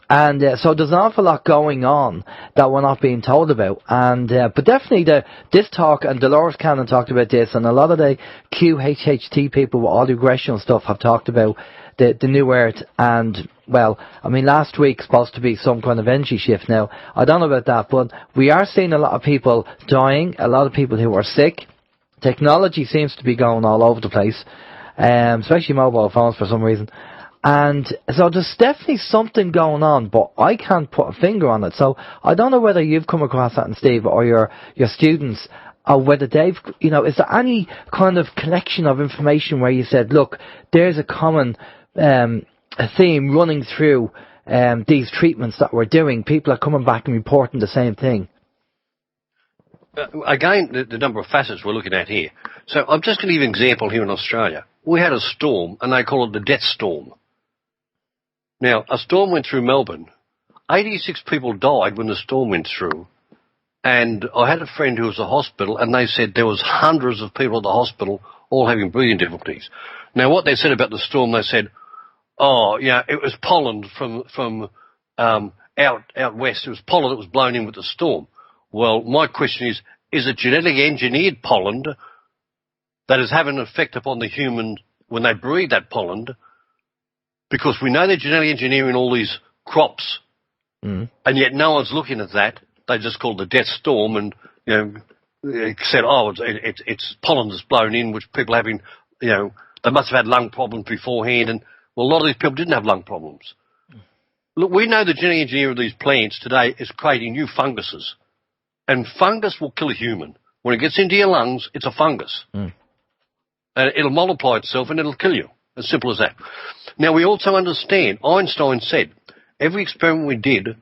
And so there's an awful lot going on that we're not being told about. And but definitely this talk, and Dolores Cannon talked about this, and a lot of the QHHT people with all the aggression stuff have talked about the new Earth. And, well, I mean, last week's supposed to be some kind of energy shift. Now, I don't know about that, but we are seeing a lot of people dying, a lot of people who are sick. Technology seems to be going all over the place, especially mobile phones for some reason. And so there's definitely something going on, but I can't put a finger on it. So I don't know whether you've come across that, Steve, or your students, or whether they've, you know, is there any kind of collection of information where you said, look, there's a common a theme running through these treatments that we're doing. People are coming back and reporting the same thing. Again, the number of facets we're looking at here. So I'm just going to give you an example here in Australia. We had a storm, and they call it the death storm. Now, a storm went through Melbourne. 86 people died when the storm went through. And I had a friend who was at the hospital, and they said there was hundreds of people at the hospital all having breathing difficulties. Now, what they said about the storm, they said, oh, yeah, it was pollen from out west. It was pollen that was blown in with the storm. Well, my question is it genetically engineered pollen that is having an effect upon the human when they breathe that pollen? Because we know they're genetically engineering all these crops, and yet no one's looking at that. They just called the death storm, and, you know, said, oh, it's pollen that's blown in, which people are having, you know, they must have had lung problems beforehand, and, well, a lot of these people didn't have lung problems. Look, we know the genetic engineering of these plants today is creating new funguses, and fungus will kill a human. When it gets into your lungs, it's a fungus. And it'll multiply itself and it'll kill you. As simple as that. Now, we also understand, Einstein said, every experiment we did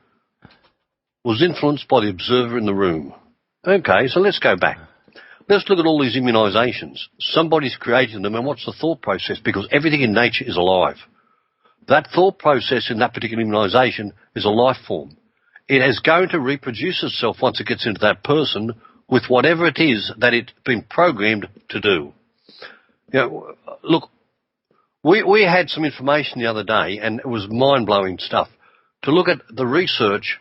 was influenced by the observer in the room. Okay, so let's go back. Let's look at all these immunisations. Somebody's creating them, and what's the thought process? Because everything in nature is alive. That thought process in that particular immunisation is a life form. It is going to reproduce itself once it gets into that person with whatever it is that it's been programmed to do. You know, look, we had some information the other day, and it was mind-blowing stuff, to look at the research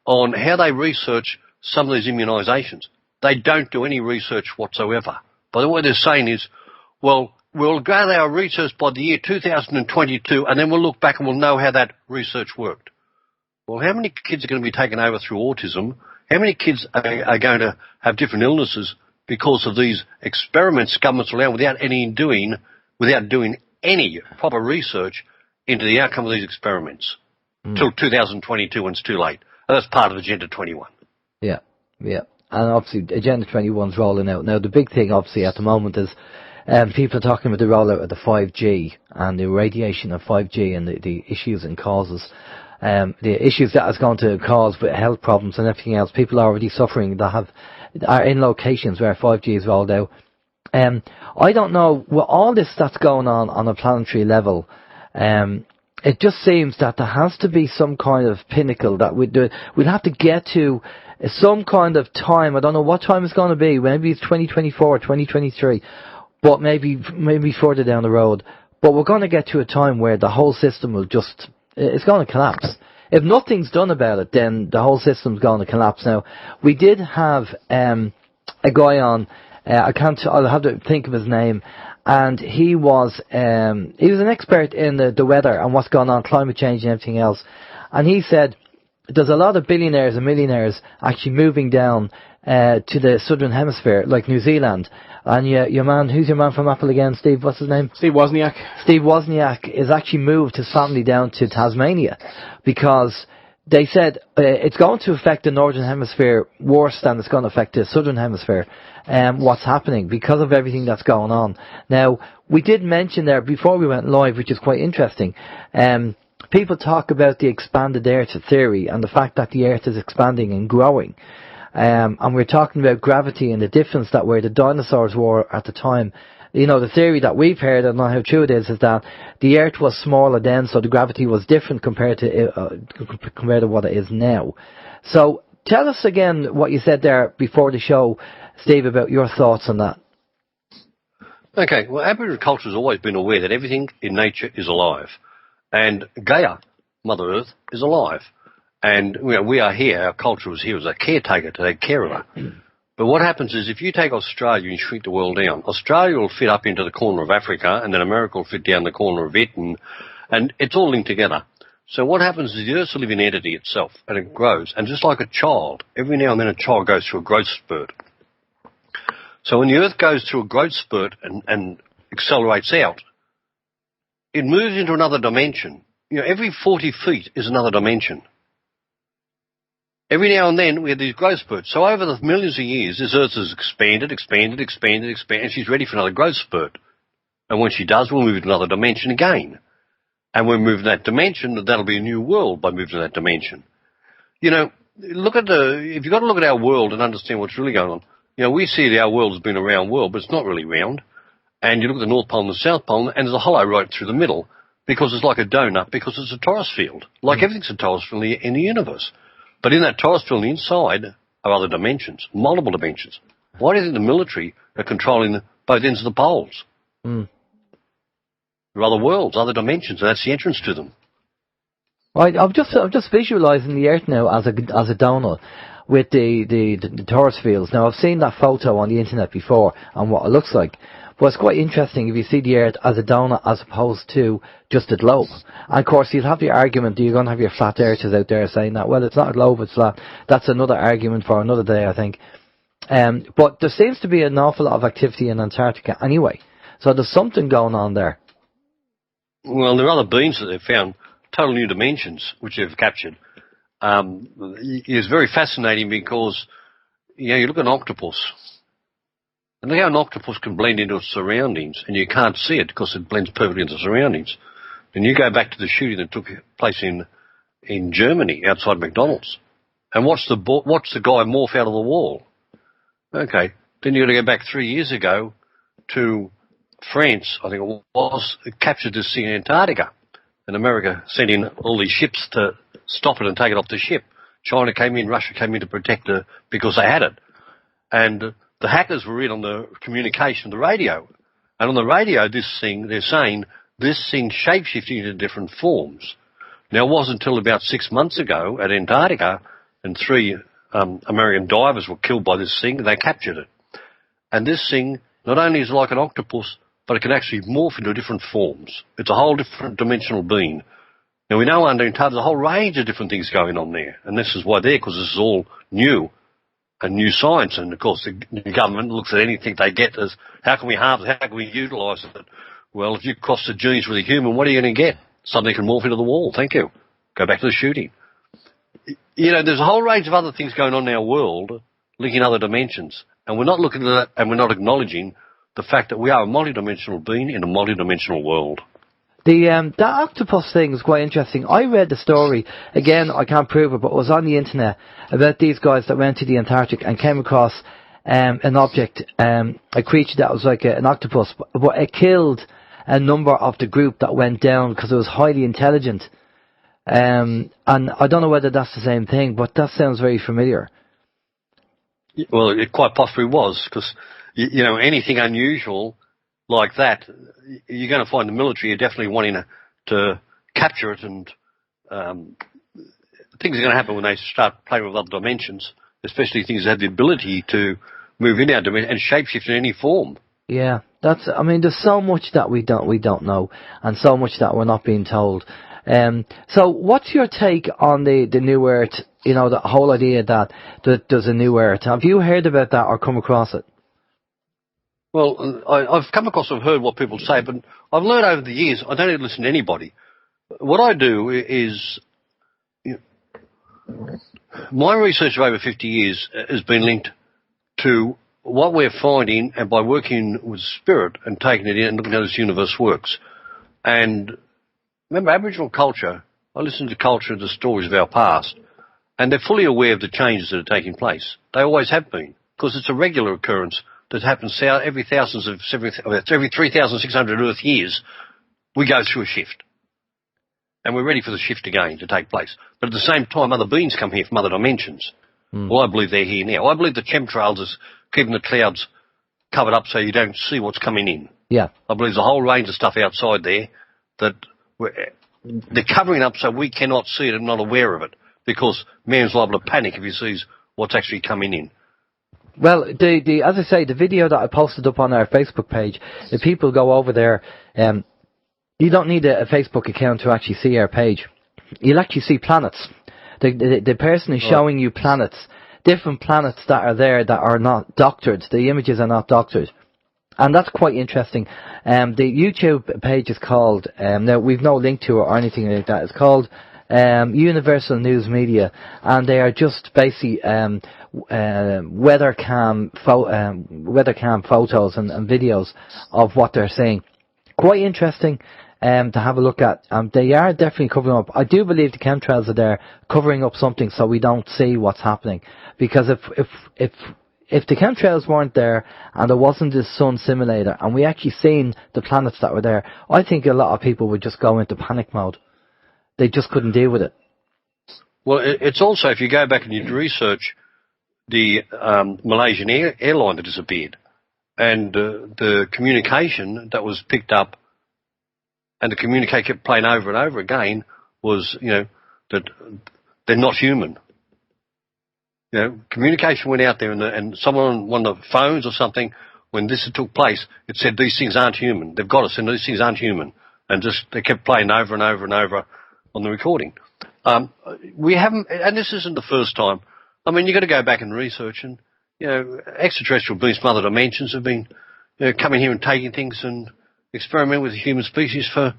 on how they research some of these immunisations. They don't do any research whatsoever. But what they're saying is, well, we'll gather our research by the year 2022, and then we'll look back and we'll know how that research worked. Well, how many kids are going to be taken over through autism? How many kids are going to have different illnesses because of these experiments governments allow without doing any proper research into the outcome of these experiments till 2022 when it's too late? And that's part of Agenda 21. Yeah, yeah. obviously Agenda 21's rolling out. Now, the big thing, obviously, at the moment is people are talking about the rollout of the 5G and the radiation of 5G and the issues and causes. The issues that is going to cause with health problems and everything else. People are already suffering that are in locations where 5G is rolled out. I don't know, with all this that's going on a planetary level, it just seems that there has to be some kind of pinnacle that we'll have to get to some kind of time. I don't know what time it's going to be. Maybe it's 2024 or 2023, but maybe further down the road. But we're going to get to a time where the whole system will it's going to collapse. If nothing's done about it, then the whole system's going to collapse. Now, we did have a guy on, I'll have to think of his name, and he was an expert in the weather and what's going on, climate change and everything else. And he said there's a lot of billionaires and millionaires actually moving down to the southern hemisphere, like New Zealand. And who's your man from Apple again, Steve? What's his name? Steve Wozniak. Steve Wozniak is actually moved his family down to Tasmania because they said it's going to affect the northern hemisphere worse than it's going to affect the southern hemisphere. What's happening because of everything that's going on. Now, we did mention there before we went live, which is quite interesting. People talk about the expanded Earth theory and the fact that the Earth is expanding and growing. And we're talking about gravity and the difference that where the dinosaurs were at the time. You know, the theory that we've heard, and not how true it is that the Earth was smaller then, so the gravity was different compared to what it is now. So tell us again what you said there before the show, Steve, about your thoughts on that. Okay, well, Aboriginal culture has always been aware that everything in nature is alive. And Gaia, Mother Earth, is alive. And we are here, our culture is here as a caretaker to take care of her. But what happens is if you take Australia and shrink the world down, Australia will fit up into the corner of Africa, and then America will fit down the corner of it, and it's all linked together. So what happens is the Earth's a living entity itself, and it grows. And just like a child, every now and then a child goes through a growth spurt. So when the Earth goes through a growth spurt and accelerates out, it moves into another dimension. Every 40 feet is another dimension. Every now and then we have these growth spurts. So over the millions of years, this Earth has expanded, and she's ready for another growth spurt. And when she does, we'll move to another dimension again. And when we move to that dimension, that'll be a new world by moving to that dimension. If you've got to look at our world and understand what's really going on, we see that our world has been a round world, but it's not really round. And you look at the North Pole and the South Pole, and there's a hollow right through the middle, because it's like a donut, because it's a torus field. Like everything's a torus field in the universe. But in that torus field, inside are other dimensions, multiple dimensions. Why do you think the military are controlling both ends of the poles? There are other worlds, other dimensions, and that's the entrance to them. Right, I'm just visualising the Earth now as a donut with the torus fields. Now, I've seen that photo on the internet before and what it looks like. But it's quite interesting if you see the Earth as a donut as opposed to just a globe. And of course, you'll have the argument, you're going to have your flat earthers out there saying that, well, it's not a globe, it's flat. That's another argument for another day, I think. But there seems to be an awful lot of activity in Antarctica anyway. So there's something going on there. Well, there are other beings that they've found, total new dimensions, which they've captured. It's very fascinating because, you look at an octopus. And look how an octopus can blend into its surroundings, and you can't see it because it blends perfectly into the surroundings. And you go back to the shooting that took place in Germany outside McDonald's, and watch the guy morph out of the wall. Okay, then you've got to go back 3 years ago to France, I think it was, it captured this thing in Antarctica, and America sent in all these ships to stop it and take it off the ship. China came in, Russia came in to protect it because they had it. And the hackers were in on the communication, the radio. And on the radio, they're saying this thing shape-shifting into different forms. Now, it wasn't until about 6 months ago at Antarctica, and 3 American divers were killed by this thing, and they captured it. And this thing not only is like an octopus, but it can actually morph into different forms. It's a whole different dimensional being. Now, we know under Antarctica there's a whole range of different things going on there. And this is why because this is all new. And new science, and of course the government looks at anything they get as how can we harvest it, how can we utilise it? Well, if you cross the genes with a human, what are you going to get? Something can morph into the wall. Thank you. Go back to the shooting. There's a whole range of other things going on in our world linking other dimensions. And we're not looking at that, and we're not acknowledging the fact that we are a multidimensional being in a multidimensional world. The octopus thing is quite interesting. I read the story, again, I can't prove it, but it was on the internet, about these guys that went to the Antarctic and came across an object, a creature that was like an octopus, but it killed a number of the group that went down because it was highly intelligent. And I don't know whether that's the same thing, but that sounds very familiar. Well, it quite possibly was, because, you know, anything unusual like that, you're going to find the military are definitely wanting to capture it, and things are going to happen when they start playing with other dimensions, especially things that have the ability to move in our dimension and shapeshift in any form. Yeah, there's so much that we don't know, and so much that we're not being told. So what's your take on the New Earth, you know, the whole idea that there's a New Earth? Have you heard about that or come across it? Well, I've come across and heard what people say, but I've learned over the years, I don't need to listen to anybody. What I do is, you know, my research of over 50 years has been linked to what we're finding, and by working with spirit and taking it in and looking at how this universe works. And remember, Aboriginal culture, I listen to culture and the stories of our past, and they're fully aware of the changes that are taking place. They always have been, because it's a regular occurrence that happens every 3,600 Earth years. We go through a shift, and we're ready for the shift again to take place. But at the same time, other beings come here from other dimensions. Well, I believe they're here now. I believe the chemtrails is keeping the clouds covered up so you don't see what's coming in. Yeah. I believe there's a whole range of stuff outside there that they're covering up so we cannot see it and not aware of it, because man's liable to panic if he sees what's actually coming in. Well, as I say, the video that I posted up on our Facebook page, if people go over there, you don't need a Facebook account to actually see our page. You'll actually see planets. The person is showing you planets, different planets that are there that are not doctored. The images are not doctored. And that's quite interesting. The YouTube page is called, now we've no link to it or anything like that, it's called Universal News Media, and they are just basically weather cam photos and videos of what they're saying. Quite interesting to have a look at. They are definitely covering up. I do believe the chemtrails are there covering up something so we don't see what's happening. Because if the chemtrails weren't there and there wasn't this sun simulator and we actually seen the planets that were there, I think a lot of people would just go into panic mode. They just couldn't deal with it. Well, it's also, if you go back and you research the Malaysian airline that disappeared, and the communication that was picked up, and the communication kept playing over and over again, was, you know, that they're not human. You know, communication went out there, and someone on one of the phones or something, when this took place, it said these things aren't human. They've got us, and these things aren't human. And just they kept playing over and over and over on the recording. We haven't, and this isn't the first time. I mean, you've got to go back and research, and, you know, extraterrestrial beings from other dimensions have been, you know, coming here and taking things and experimenting with the human species for,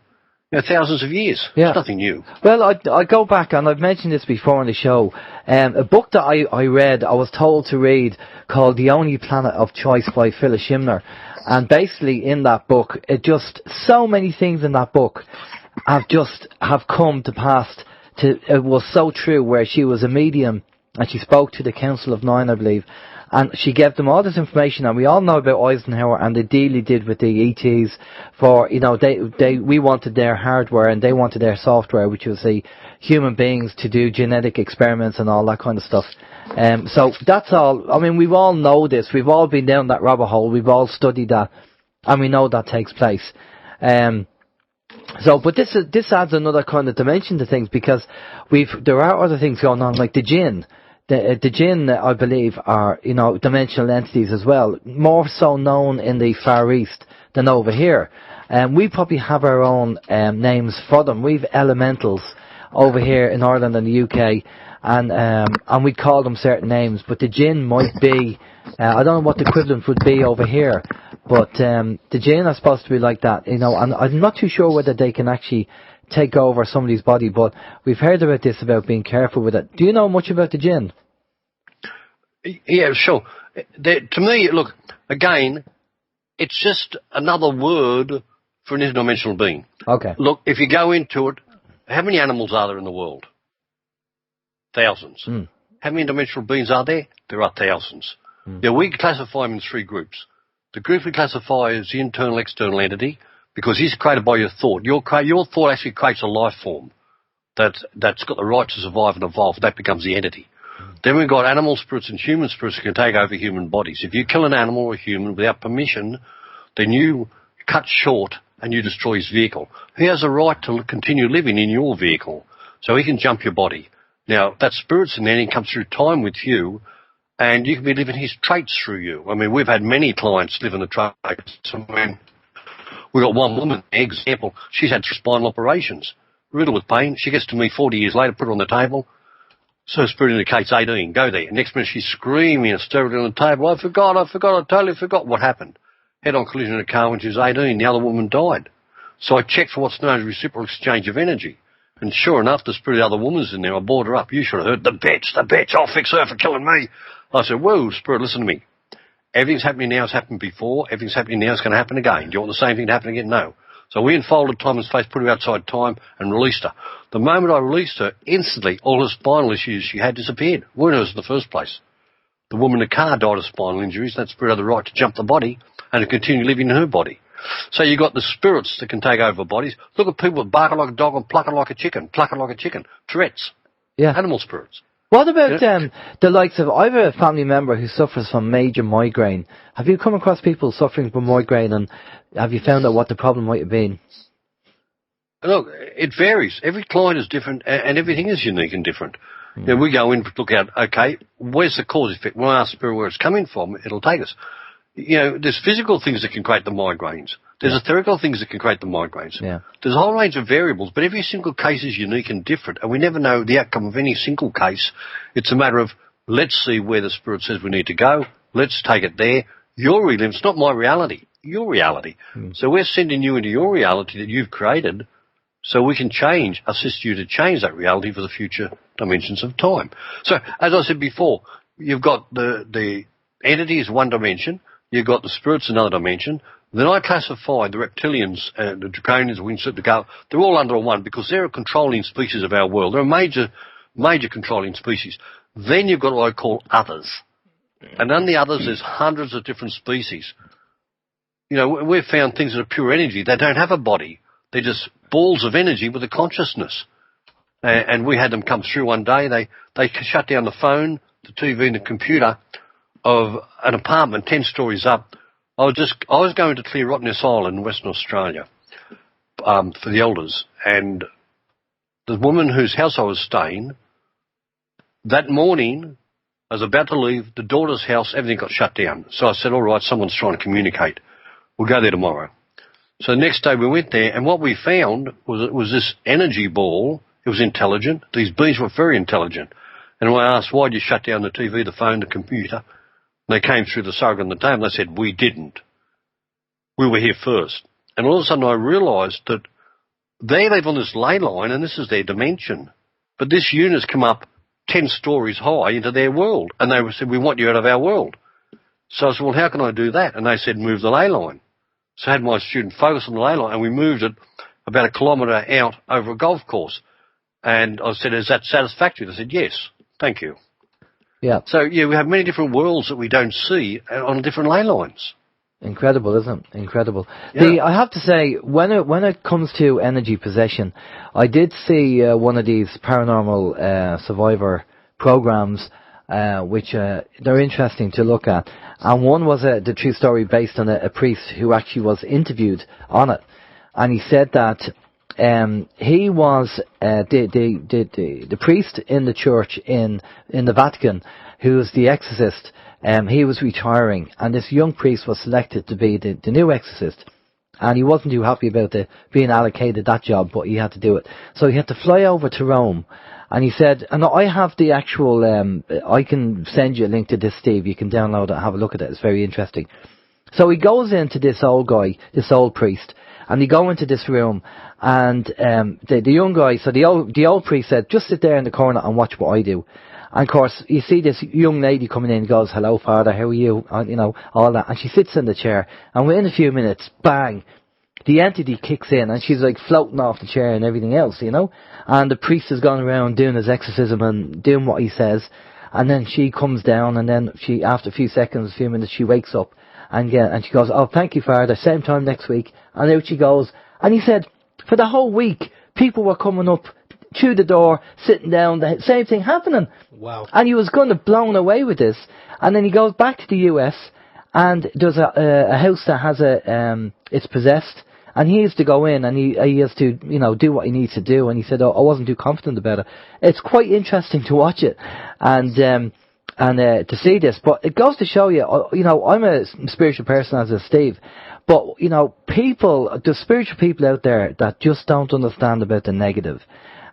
you know, thousands of years. Yeah. It's nothing new. Well, I go back, and I've mentioned this before on the show, a book that I read, I was told to read, called The Only Planet of Choice by Phyllis Schindler. And basically in that book, so many things in that book have come to pass. It was so true, where she was a medium and she spoke to the Council of Nine, I believe, and she gave them all this information. And we all know about Eisenhower and the deal he did with the ETs for, you know, we wanted their hardware and they wanted their software, which was the human beings to do genetic experiments and all that kind of stuff. So that's all. I mean, we've all know this. We've all been down that rabbit hole. We've all studied that, and we know that takes place. But this adds another kind of dimension to things, because there are other things going on, like the jinn. The jinn, I believe, are, you know, dimensional entities as well, more so known in the Far East than over here. We probably have our own names for them. We've elementals over here in Ireland and the UK, and we call them certain names, but the jinn might be, I don't know what the equivalent would be over here, but the jinn are supposed to be like that, you know, and I'm not too sure whether they can actually take over somebody's body, but we've heard about this, about being careful with it. Do you know much about the jinn? Yeah, sure. To me, look, again, it's just another word for an interdimensional being. Okay. Look, if you go into it, how many animals are there in the world? Thousands. Mm. How many dimensional beings are there? There are thousands. Yeah, we classify them in three groups. The group we classify is the internal external entity, because he's created by your thought. Your thought actually creates a life form that's got the right to survive and evolve. That becomes the entity. Then we've got animal spirits and human spirits who can take over human bodies. If you kill an animal or a human without permission, then you cut short and you destroy his vehicle. He has a right to continue living in your vehicle, so he can jump your body. Now, that spirit's and then he comes through time with you, and you can be living his traits through you. I mean, we've had many clients live in the traits. I mean, we've got one woman, example, she's had 3 spinal operations, riddled with pain. She gets to me 40 years later, put her on the table. So spirit indicates 18, go there. Next minute she's screaming and stirring on the table, I totally forgot what happened. Head-on collision in a car when she was 18, the other woman died. So I checked for what's known as reciprocal exchange of energy. And sure enough, the spirit of the other woman's in there. I brought her up. You should have heard the bitch, I'll fix her for killing me. I said, whoa, spirit, listen to me. Everything's happening now has happened before. Everything's happening now is going to happen again. Do you want the same thing to happen again? No. So we unfolded time and space, put her outside time, and released her. The moment I released her, instantly all her spinal issues she had disappeared. Weren't hers in the first place. The woman in the car died of spinal injuries. That spirit had the right to jump the body and to continue living in her body. So you got the spirits that can take over bodies. Look at people that bark like a dog and pluck it like a chicken. Tourette's. Yeah. Animal spirits. What about the likes of, I have a family member who suffers from major migraine. Have you come across people suffering from migraine, and have you found out what the problem might have been? Look, it varies. Every client is different, and everything is unique and different. You know, we go in, look at, okay, where's the cause effect? When I ask spirit where it's coming from, it'll take us. You know, there's physical things that can create the migraines. There's etherical things that can create the migraines. Yeah. There's a whole range of variables, but every single case is unique and different, and we never know the outcome of any single case. It's a matter of, let's see where the spirit says we need to go. Let's take it there. Your reality, it's not my reality, your reality. So we're sending you into your reality that you've created, so we can assist you to change that reality for the future dimensions of time. So, as I said before, you've got the entity is one dimension, you've got the spirits another dimension. Then I classify the reptilians, the draconians, the gull, they're all under one because they're a controlling species of our world. They're a major controlling species. Then you've got what I call others. And on the others, there's hundreds of different species. You know, we've found things that are pure energy. They don't have a body. They're just balls of energy with a consciousness. And we had them come through one day. They shut down the phone, the TV and the computer of an apartment 10 stories up. I was going to clear Rottnest Island in Western Australia for the elders, and the woman whose house I was staying, that morning, I was about to leave, the daughter's house, everything got shut down. So I said, all right, someone's trying to communicate. We'll go there tomorrow. So the next day we went there, and what we found was this energy ball. It was intelligent. These beings were very intelligent. And when I asked, why did you shut down the TV, the phone, the computer? They came through the surrogate on the table and they said, we didn't. We were here first. And all of a sudden I realised that they live on this ley line and this is their dimension. But this unit's come up 10 stories high into their world. And they said, we want you out of our world. So I said, well, how can I do that? And they said, move the ley line. So I had my student focus on the ley line and we moved it about 1 kilometre out over a golf course. And I said, is that satisfactory? They said, yes, thank you. Yeah. So, yeah, we have many different worlds that we don't see on different ley lines. Incredible, isn't it? Incredible. Yeah. I have to say, when it comes to energy possession, I did see one of these paranormal survivor programs, which they're interesting to look at. And one was the true story based on a priest who actually was interviewed on it. And he said that he was the priest in the church in the Vatican, who was the exorcist. He was retiring, and this young priest was selected to be the new exorcist. And he wasn't too happy about being allocated that job, but he had to do it. So he had to fly over to Rome. And he said, and I have the actual, I can send you a link to this, Steve. You can download it and have a look at it. It's very interesting. So he goes into this old guy, this old priest, and they go into this room, and the young guy, so the old priest said, just sit there in the corner and watch what I do. And of course, you see this young lady coming in and goes, hello, Father, how are you? And, you know, all that. And she sits in the chair, and within a few minutes, bang, the entity kicks in, and she's like floating off the chair and everything else, you know. And the priest has gone around doing his exorcism and doing what he says. And then she comes down, and then she, after a few seconds, a few minutes, she wakes up. And she goes, oh, thank you, Father, same time next week. And out she goes. And he said, for the whole week, people were coming up through the door, sitting down, the same thing happening. Wow. And he was kind of blown away with this. And then he goes back to the US, and there's a house that has it's possessed, and he has to go in, and he has to, you know, do what he needs to do. And he said, oh, I wasn't too confident about it. It's quite interesting to watch it, and to see this. But it goes to show you, you know, I'm a spiritual person, as is Steve. But, you know, there's spiritual people out there that just don't understand about the negative.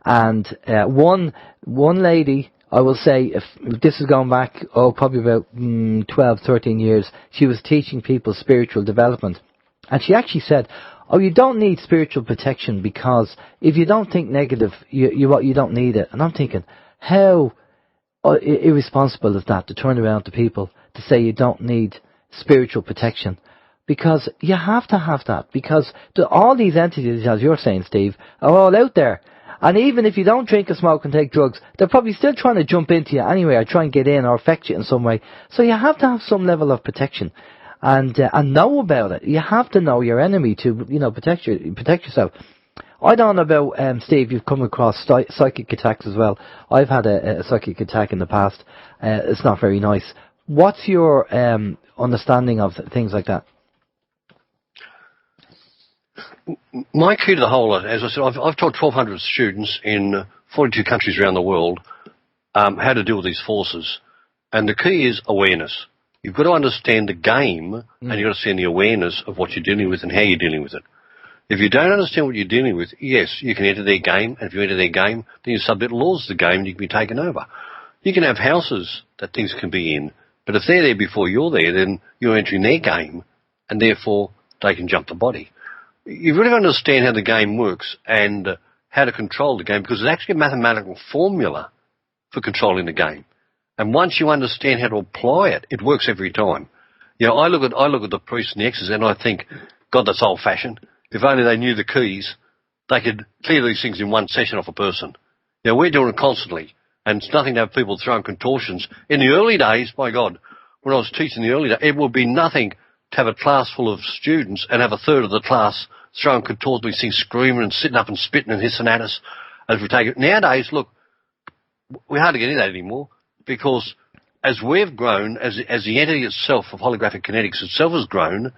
And one lady, I will say, if this is going back, probably about 12, 13 years, she was teaching people spiritual development. And she actually said, oh, you don't need spiritual protection, because if you don't think negative, you don't need it. And I'm thinking, how irresponsible is that, to turn around to people to say you don't need spiritual protection? Because you have to have that, because all these entities, as you're saying, Steve, are all out there. And even if you don't drink or smoke and take drugs, they're probably still trying to jump into you anyway, or try and get in or affect you in some way. So you have to have some level of protection, and know about it. You have to know your enemy to, you know, protect yourself. I don't know about, Steve, you've come across psychic attacks as well. I've had a psychic attack in the past. It's not very nice. What's your understanding of things like that? My key to the whole, as I said, I've taught 1,200 students in 42 countries around the world how to deal with these forces. And the key is awareness. You've got to understand the game, and you've got to understand the awareness of what you're dealing with and how you're dealing with it. If you don't understand what you're dealing with, yes, you can enter their game, and if you enter their game, then you submit laws to the game and you can be taken over. You can have houses that things can be in, but if they're there before you're there, then you're entering their game, and therefore they can jump the body. You really understand how the game works and how to control the game, because there's actually a mathematical formula for controlling the game. And once you understand how to apply it, it works every time. You know, I look at the priests and the exorcists, and I think, God, that's old-fashioned. If only they knew the keys, they could clear these things in one session off a person. You know, we're doing it constantly, and it's nothing to have people throwing contortions. In the early days, my God, when I was teaching in the early days, it would be nothing to have a class full of students and have a third of the class throwing contortions, these things, screaming and sitting up and spitting and hissing at us as we take it. Nowadays, look, we hardly get into that anymore, because as we've grown, as the entity itself of holographic kinetics itself has grown,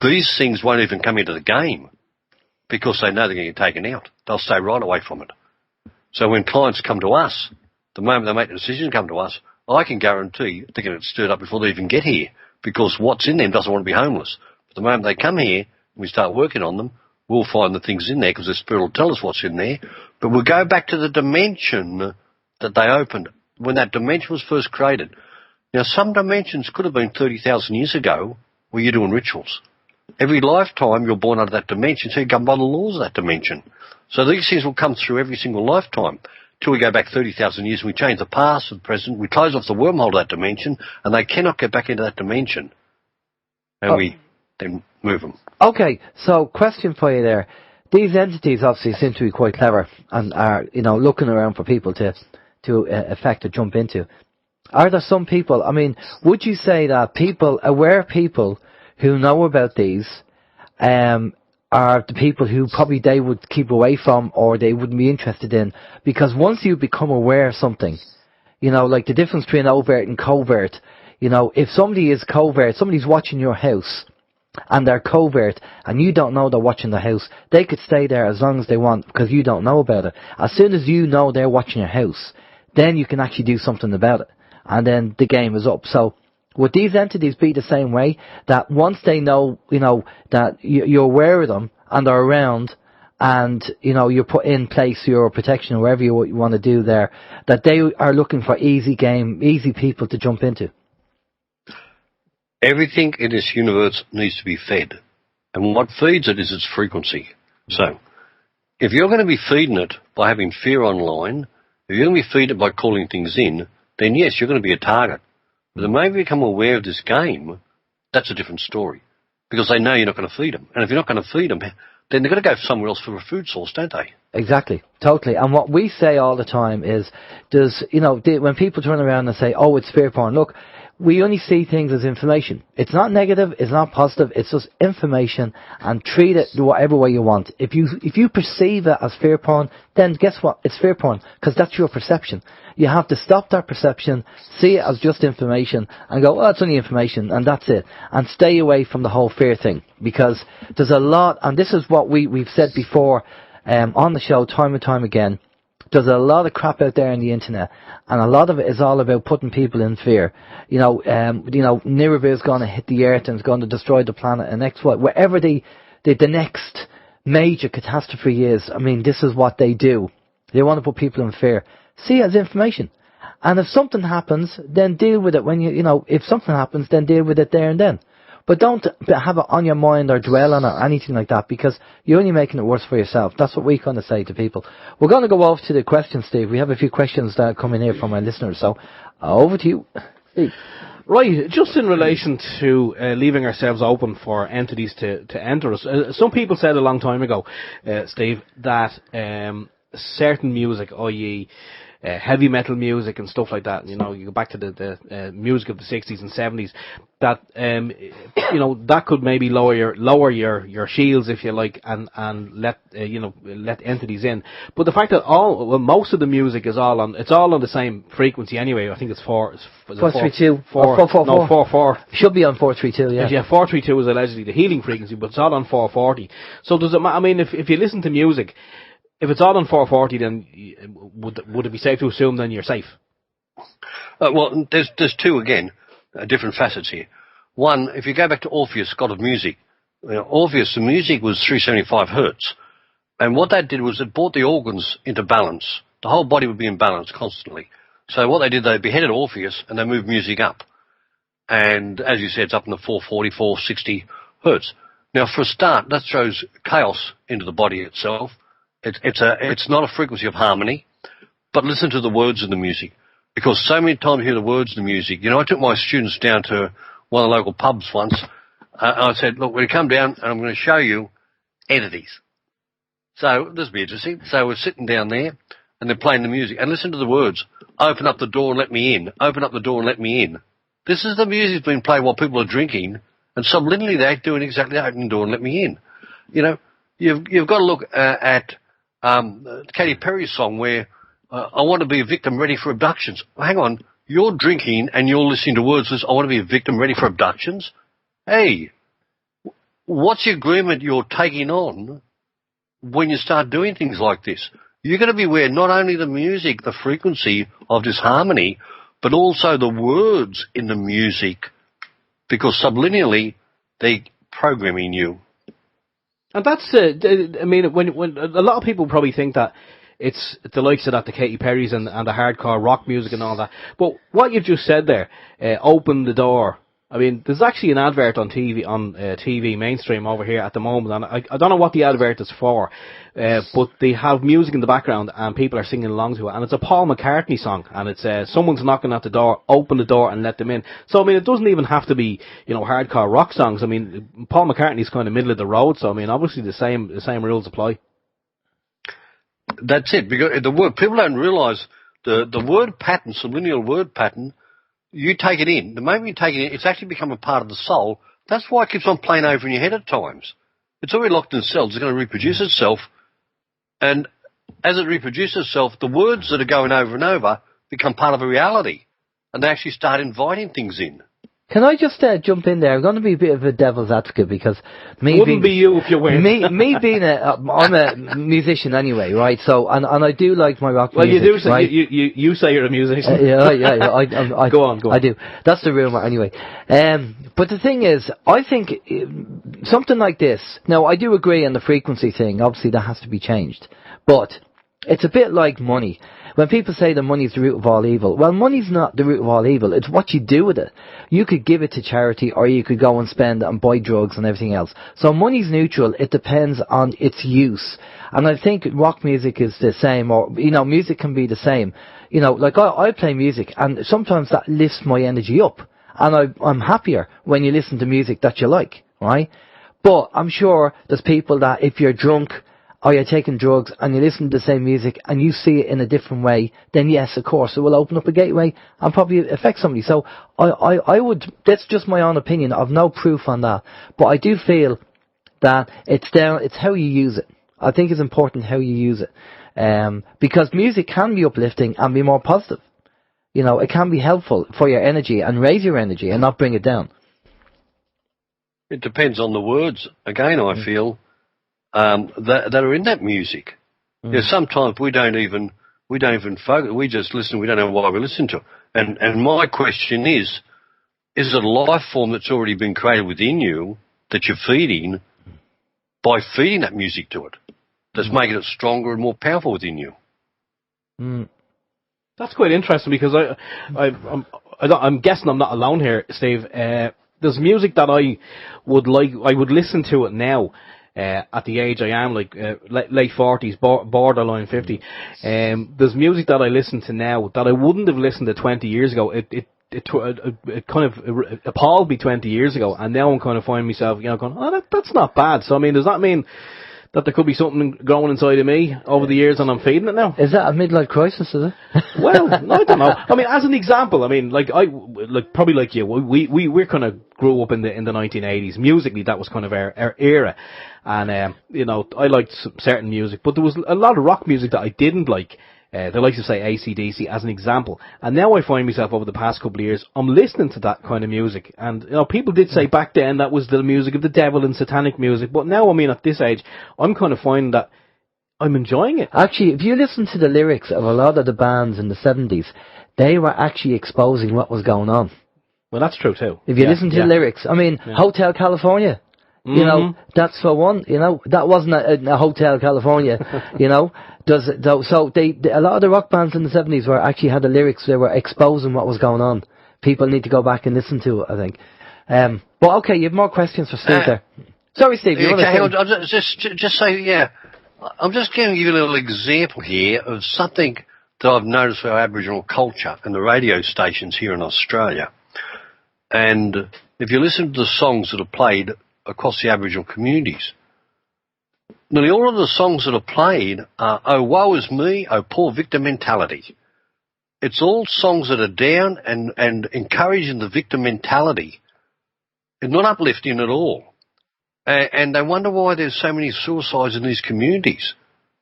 these things won't even come into the game, because they know they're going to get taken out. They'll stay right away from it. So when clients come to us, the moment they make the decision to come to us, I can guarantee they're going to get stirred up before they even get here, because what's in them doesn't want to be homeless. But the moment they come here, we start working on them, we'll find the things in there, because the spirit will tell us what's in there. But we'll go back to the dimension that they opened, when that dimension was first created. Now, some dimensions could have been 30,000 years ago where you're doing rituals. Every lifetime you're born out of that dimension, so you come by the laws of that dimension. So these things will come through every single lifetime, till we go back 30,000 years and we change the past to the present, we close off the wormhole to that dimension, and they cannot get back into that dimension. And we then move them. Okay, so question for you there. These entities obviously seem to be quite clever and are, you know, looking around for people to affect or jump into. Are there some people, I mean, would you say that aware people who know about these are the people who probably they would keep away from, or they wouldn't be interested in? Because once you become aware of something, you know, like the difference between overt and covert, you know, if somebody is covert, somebody's watching your house, and they're covert, and you don't know they're watching the house, they could stay there as long as they want, because you don't know about it. As soon as you know they're watching your house, then you can actually do something about it, and then the game is up. So would these entities be the same way, that once they know, you know, that you're aware of them and they're around, and, you know, you put in place your protection or whatever you want to do there, that they are looking for easy people to jump into? Everything in this universe needs to be fed. And what feeds it is its frequency. So, if you're going to be feeding it by having fear online, if you're going to be feeding it by calling things in, then yes, you're going to be a target. But the moment you become aware of this game, that's a different story. Because they know you're not going to feed them. And if you're not going to feed them, then they're going to go somewhere else for a food source, don't they? Exactly, totally. And what we say all the time is, when people turn around and say, oh, it's fear porn, look, we only see things as information. It's not negative, it's not positive, it's just information, and treat it whatever way you want. If you perceive it as fear porn, then guess what? It's fear porn, because that's your perception. You have to stop that perception, see it as just information, and go, oh, it's only information, and that's it. And stay away from the whole fear thing, because there's a lot, and this is what we've said before on the show time and time again. There's a lot of crap out there on the internet, and a lot of it is all about putting people in fear. Nibiru is going to hit the earth and it's going to destroy the planet, and wherever the next major catastrophe is, I mean, this is what they do. They want to put people in fear. See it as information. And if something happens, then deal with it if something happens, then deal with it there and then. But don't have it on your mind or dwell on it or anything like that, because you're only making it worse for yourself. That's what we kind of say to people. We're going to go off to the questions, Steve. We have a few questions that are coming here from our listeners. So, over to you, Steve. Right, just in relation to leaving ourselves open for entities to enter us. Some people said a long time ago, Steve, that certain music, i.e., heavy metal music and stuff like that, you go back to the music of the 60s and 70s, that that could maybe lower your shields, if you like, and let entities in. But the fact that most of the music is all on the same frequency anyway. I think it's 432. 444. Should be on 432, yeah. Yeah, 432 is allegedly the healing frequency, but it's all on 440. So does it? I mean, if you listen to music, if it's all on 440, then would it be safe to assume then you're safe? Well, there's two, again, different facets here. One, if you go back to Orpheus, god of music, Orpheus, the music was 375 hertz. And what that did was it brought the organs into balance. The whole body would be in balance constantly. So what they did, they beheaded Orpheus and they moved music up. And as you said, it's up in the 440, 460 hertz. Now, for a start, that throws chaos into the body itself. It's not a frequency of harmony, but listen to the words of the music, because so many times you hear the words of the music. I took my students down to one of the local pubs once. I said, look, when you come down, and I'm going to show you entities. So this will be interesting. So we're sitting down there, and they're playing the music, and listen to the words. Open up the door and let me in. Open up the door and let me in. This is the music that's being played while people are drinking, and subliminally they're doing exactly that, open the door and let me in. You've got to look at Katy Perry's song where I want to be a victim ready for abductions. Well, hang on, you're drinking and you're listening to words that I want to be a victim ready for abductions? Hey, what's the agreement you're taking on when you start doing things like this? You're going to be aware not only the music, the frequency of this harmony, but also the words in the music, because subliminally they're programming you. And that's, when a lot of people probably think that it's the likes of that, the Katy Perrys and the hardcore rock music and all that. But what you've just said there, open the door. I mean, there's actually an advert on TV mainstream over here at the moment, and I don't know what the advert is for, but they have music in the background and people are singing along to it, and it's a Paul McCartney song, and it's someone's knocking at the door, open the door and let them in. So I mean, it doesn't even have to be hardcore rock songs. I mean, Paul McCartney's kind of middle of the road, so I mean, obviously the same rules apply. That's it, because the word, people don't realise the word pattern, subliminal word pattern. You take it in. The moment you take it in, it's actually become a part of the soul. That's why it keeps on playing over in your head at times. It's already locked in cells. It's going to reproduce itself. And as it reproduces itself, the words that are going over and over become part of a reality. And they actually start inviting things in. Can I just jump in there? I'm going to be a bit of a devil's advocate, because wouldn't be you if you weren't. me being I'm a musician anyway, right? So and I do like my rock music. Well, you do say right? you say you're a musician. Yeah. I go on. I do. That's the rumor anyway. But the thing is, I think something like this. Now, I do agree on the frequency thing. Obviously, that has to be changed, but it's a bit like money. When people say that money is the root of all evil, well, money's not the root of all evil. It's what you do with it. You could give it to charity, or you could go and spend it and buy drugs and everything else. So money's neutral. It depends on its use. And I think rock music is the same, or, music can be the same. You know, like I play music, and sometimes that lifts my energy up, and I'm happier when you listen to music that you like, right? But I'm sure there's people that if you're drunk or you're taking drugs and you listen to the same music and you see it in a different way, then yes, of course, it will open up a gateway and probably affect somebody. So I would, that's just my own opinion. I've no proof on that. But I do feel that it's how you use it. I think it's important how you use it. Because music can be uplifting and be more positive. You know, it can be helpful for your energy and raise your energy and not bring it down. It depends on the words. Again, I feel that are in that music. Yeah, sometimes we don't even focus. We just listen. We don't know why we listen to it. And my question is it a life form that's already been created within you that you're feeding by feeding that music to it? That's making it stronger and more powerful within you. That's quite interesting because I'm guessing I'm not alone here, Steve. There's music that I would listen to it now, at the age I am, like, late 40s, borderline 50. There's music that I listen to now that I wouldn't have listened to 20 years ago. It kind of appalled me 20 years ago, and now I'm kind of finding myself, you know, going, oh, that's not bad. So, I mean, does that mean that there could be something growing inside of me over the years and I'm feeding it now? Is that a midlife crisis, is it? Well, I don't know. I mean, as an example, I mean, probably like you, we kind of grew up in the 1980s. Musically, that was kind of our era. And, you know, I liked certain music, but there was a lot of rock music that I didn't like. They like to say AC/DC as an example. And now I find myself over the past couple of years, I'm listening to that kind of music. And, you know, people did say back then that was the music of the devil and satanic music. But now, I mean, at this age, I'm kind of finding that I'm enjoying it. Actually, if you listen to the lyrics of a lot of the bands in the 70s, they were actually exposing what was going on. Well, that's true too. If you listen to the lyrics, I mean, Hotel California. You know, that's for one, you know, that wasn't a Hotel California, you know. So a lot of the rock bands in the 70s were actually had the lyrics, they were exposing what was going on. People need to go back and listen to it, I think. But okay, you have more questions for Steve there. Sorry, Steve, you want to I'll just say, yeah, I'm just going to give you a little example here of something that I've noticed for our Aboriginal culture and the radio stations here in Australia. And if you listen to the songs that are played across the Aboriginal communities, nearly all of the songs that are played are, oh, woe is me, oh, poor victim mentality. It's all songs that are down and encouraging the victim mentality. It's not uplifting at all. And they wonder why there's so many suicides in these communities.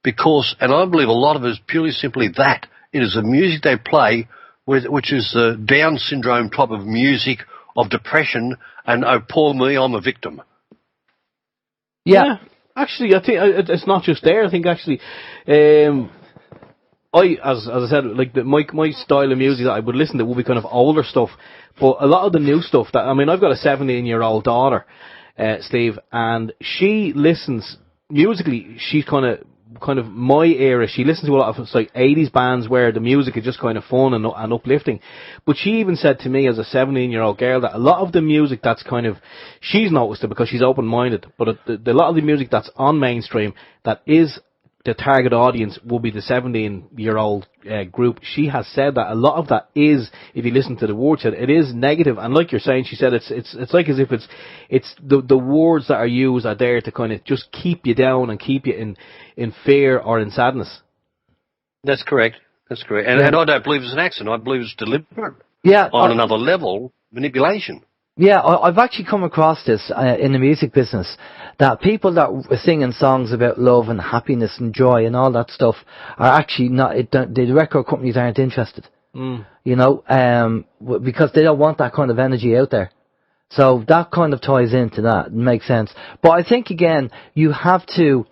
Because, and I believe a lot of it is purely simply that. It is the music they play, which is the Down syndrome type of music of depression and, oh, poor me, I'm a victim. Yeah, actually, I think it's not just there. I think actually, as I said, like my style of music that I would listen to would be kind of older stuff, but a lot of the new stuff that, I mean, I've got a 17-year-old daughter, Steve, and she listens musically. She's kind of my era. She listens to a lot of like 80s bands where the music is just kind of fun and uplifting. But she even said to me as a 17-year-old girl that a lot of the music that's kind of, she's noticed it because she's open-minded, but a lot of the music that's on mainstream that is the target audience will be the 17-year-old group. She has said that a lot of that is, if you listen to the words, it is negative. And like you're saying, she said it's like as if it's the words that are used are there to kind of just keep you down and keep you in fear or in sadness. That's correct. That's correct. And I don't believe it's an accident. I believe it's deliberate. Yeah. On another level, manipulation. Yeah, I've actually come across this in the music business, that people that were singing songs about love and happiness and joy and all that stuff are actually not, the record companies aren't interested, you know, because they don't want that kind of energy out there. So that kind of ties into that. It makes sense. But I think, again, you have to,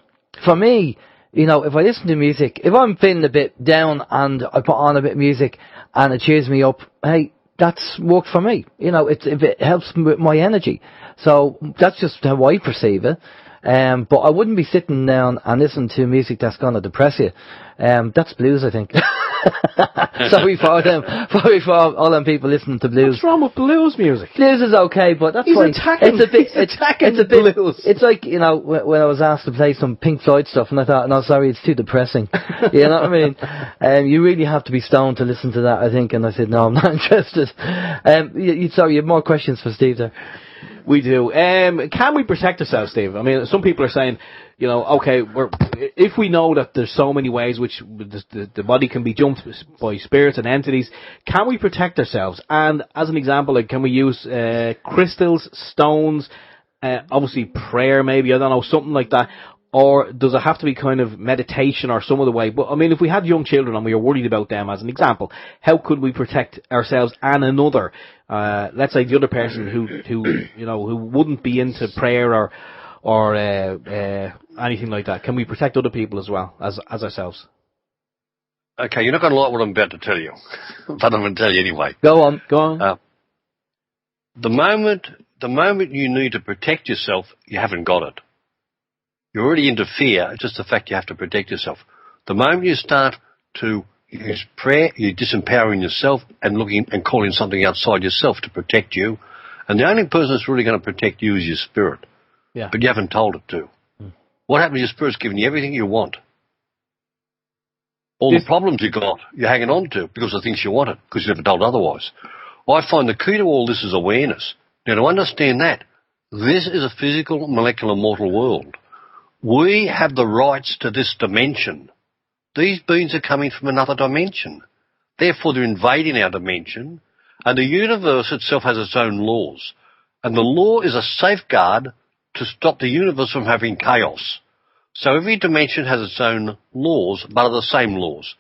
for me, you know, if I listen to music, if I'm feeling a bit down and I put on a bit of music and it cheers me up, hey, that's worked for me. You know, if it helps with my energy. So that's just how I perceive it. But I wouldn't be sitting down and listening to music that's going to depress you. That's blues, I think. Sorry for them. Sorry for all them people listening to blues. What's wrong with blues music? Blues is okay, but that's He's fine. attacking- It's a bit. he's attacking blues. It's like, you know, when I was asked to play some Pink Floyd stuff, and I thought, no, sorry, it's too depressing. You know what I mean? You really have to be stoned to listen to that, I think. And I said, no, I'm not interested. Sorry, you have more questions for Steve there. We do. Can we protect ourselves, Steve? I mean, some people are saying, you know, okay, if we know that there's so many ways which the body can be jumped by spirits and entities, can we protect ourselves? And as an example, like, can we use crystals, stones, obviously prayer, maybe, I don't know, something like that? Or does it have to be kind of meditation or some other way? But, I mean, if we had young children and we were worried about them, as an example, how could we protect ourselves and another? Let's say the other person who wouldn't be into prayer or anything like that. Can we protect other people as well as ourselves? Okay, you're not going to like what I'm about to tell you, but I'm going to tell you anyway. Go on. The moment you need to protect yourself, you haven't got it. You're already into fear. It's just the fact you have to protect yourself. The moment you start to use prayer, you're disempowering yourself and looking and calling something outside yourself to protect you. And the only person that's really going to protect you is your spirit. Yeah. But you haven't told it to. What happens? Your spirit's giving you everything you want. All the problems you got, you're hanging on to because of things you wanted, because you never told otherwise. I find the key to all this is awareness. Now, to understand that, this is a physical, molecular, mortal world. We have the rights to this dimension. These beings are coming from another dimension. Therefore, they're invading our dimension, and the universe itself has its own laws. And the law is a safeguard to stop the universe from having chaos. So every dimension has its own laws, but are the same laws.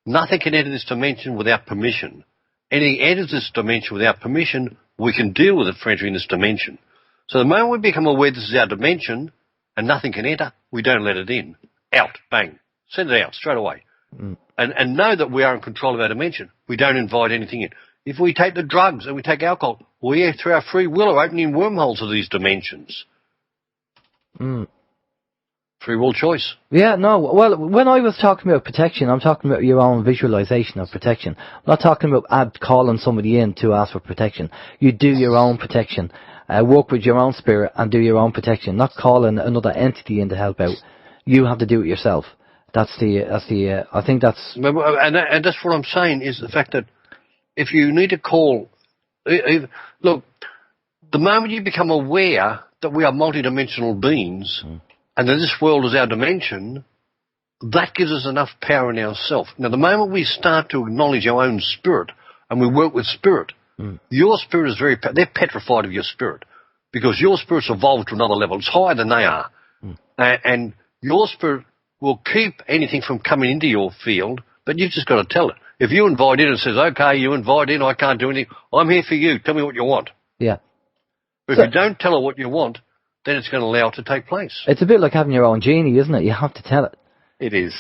Nothing can enter this dimension without permission. Anything enters this dimension without permission, we can deal with it for entering this dimension. So the moment we become aware this is our dimension, and nothing can enter, we don't let it in. Out, bang. Send it out straight away. And know that we are in control of our dimension. We don't invite anything in. If we take the drugs and we take alcohol, we, through our free will, are opening wormholes of these dimensions. Free will choice. Yeah, no, well, when I was talking about protection, I'm talking about your own visualization of protection. I'm not talking about calling somebody in to ask for protection. You do your own protection. Work with your own spirit and do your own protection, not calling another entity in to help out. You have to do it yourself. I think that's... And that's what I'm saying, is the fact that if you need to call... Look, the moment you become aware that we are multidimensional beings and that this world is our dimension, that gives us enough power in ourselves. Now, the moment we start to acknowledge our own spirit and we work with spirit, your spirit is they're petrified of your spirit because your spirit's evolved to another level. It's higher than they are. And your spirit will keep anything from coming into your field, but you've just got to tell it. If you invite in and says, okay, you invite in, I can't do anything, I'm here for you, tell me what you want. Yeah. But if you don't tell her what you want, then it's going to allow it to take place. It's a bit like having your own genie, isn't it? You have to tell it. It is.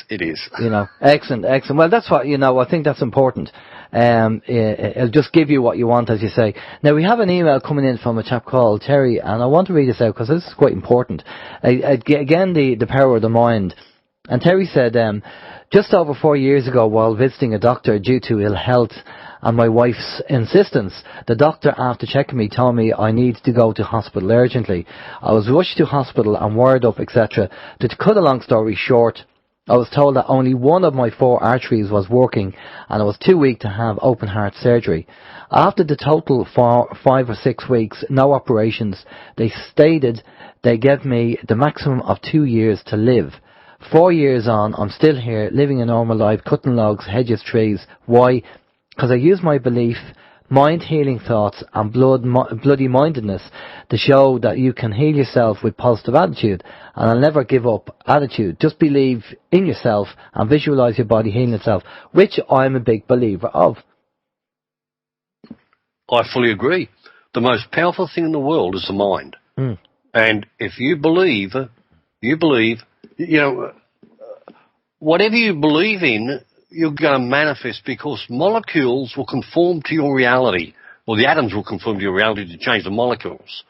You know, excellent. Well, that's what, you know, I think that's important. It'll just give you what you want, as you say. Now, we have an email coming in from a chap called Terry, and I want to read this out because this is quite important. Again, the power of the mind. And Terry said, just over 4 years ago, while visiting a doctor due to ill health and my wife's insistence, the doctor, after checking me, told me I need to go to hospital urgently. I was rushed to hospital and wired up, etc. To cut a long story short, I was told that only one of my 4 arteries was working and I was too weak to have open heart surgery. After the total 5 or 6 weeks, no operations, they stated they gave me the maximum of 2 years to live. 4 years on, I'm still here, living a normal life, cutting logs, hedges, trees. Why? Because I use my belief, mind-healing thoughts and bloody mindedness to show that you can heal yourself with positive attitude. And I'll never give up attitude. Just believe in yourself and visualise your body healing itself, which I'm a big believer of. I fully agree. The most powerful thing in the world is the mind. And if you believe, you know, whatever you believe in, you're going to manifest, because molecules will conform to your reality, or the atoms will conform to your reality to change the molecules.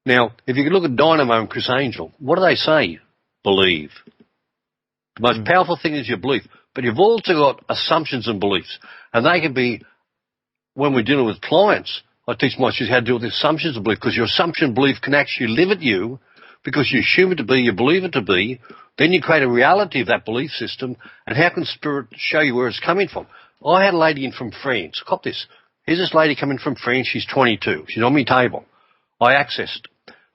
Now, if you look at Dynamo and Chris Angel, what do they say? Believe. The most powerful thing is your belief. But you've also got assumptions and beliefs. And they can be, when we're dealing with clients, I teach my students how to deal with assumptions and beliefs, because your assumption and belief can actually limit you because you assume it to be, you believe it to be, then you create a reality of that belief system, and how can Spirit show you where it's coming from? I had a lady in from France. Cop this. Here's this lady coming from France. She's 22. She's on my table. I accessed.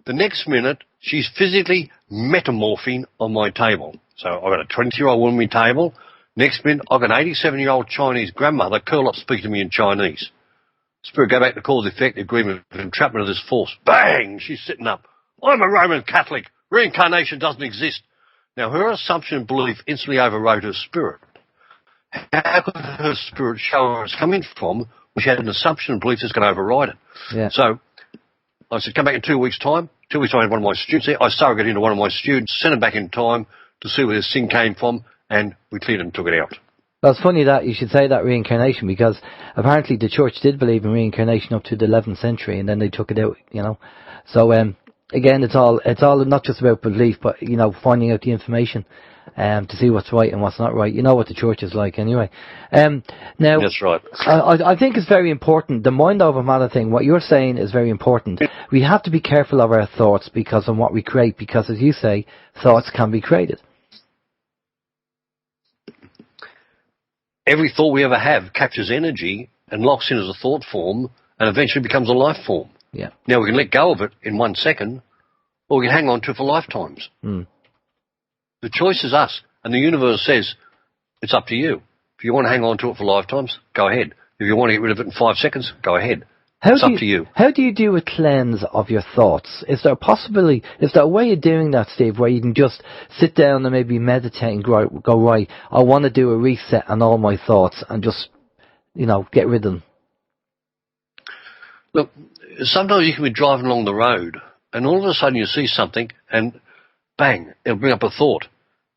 The next minute, she's physically metamorphing on my table. So I've got a 20-year-old woman on my table. Next minute, I've got an 87-year-old Chinese grandmother curl up speaking to me in Chinese. Spirit, go back to cause effect, agreement, entrapment of this force. Bang! She's sitting up. I'm a Roman Catholic. Reincarnation doesn't exist. Now, her assumption and belief instantly overrode her spirit. How could her spirit show where it's coming from when she had an assumption and belief that's going to override it? Yeah. So I said, come back in 2 weeks' time. 2 weeks' time, I had one of my students there. I surrogated into one of my students, sent him back in time to see where this thing came from, and we cleared it and took it out. Well, it's funny that you should say that reincarnation, because apparently the church did believe in reincarnation up to the 11th century, and then they took it out, you know. So, again, it's all not just about belief, but, you know, finding out the information, to see what's right and what's not right. You know what the church is like anyway. Now, That's right. I think it's very important. The mind over matter thing, what you're saying is very important. We have to be careful of our thoughts because of what we create, because as you say, thoughts can be created. Every thought we ever have captures energy and locks in as a thought form and eventually becomes a life form. Yeah. Now, we can let go of it in 1 second, or we can hang on to it for lifetimes. Mm. The choice is us, and the universe says, it's up to you. If you want to hang on to it for lifetimes, go ahead. If you want to get rid of it in 5 seconds, go ahead. It's up to you. How do you do a cleanse of your thoughts? Is there a way of doing that, Steve, where you can just sit down and maybe meditate and go, right, I want to do a reset on all my thoughts and just, you know, get rid of them? Look, sometimes you can be driving along the road and all of a sudden you see something and bang, it'll bring up a thought.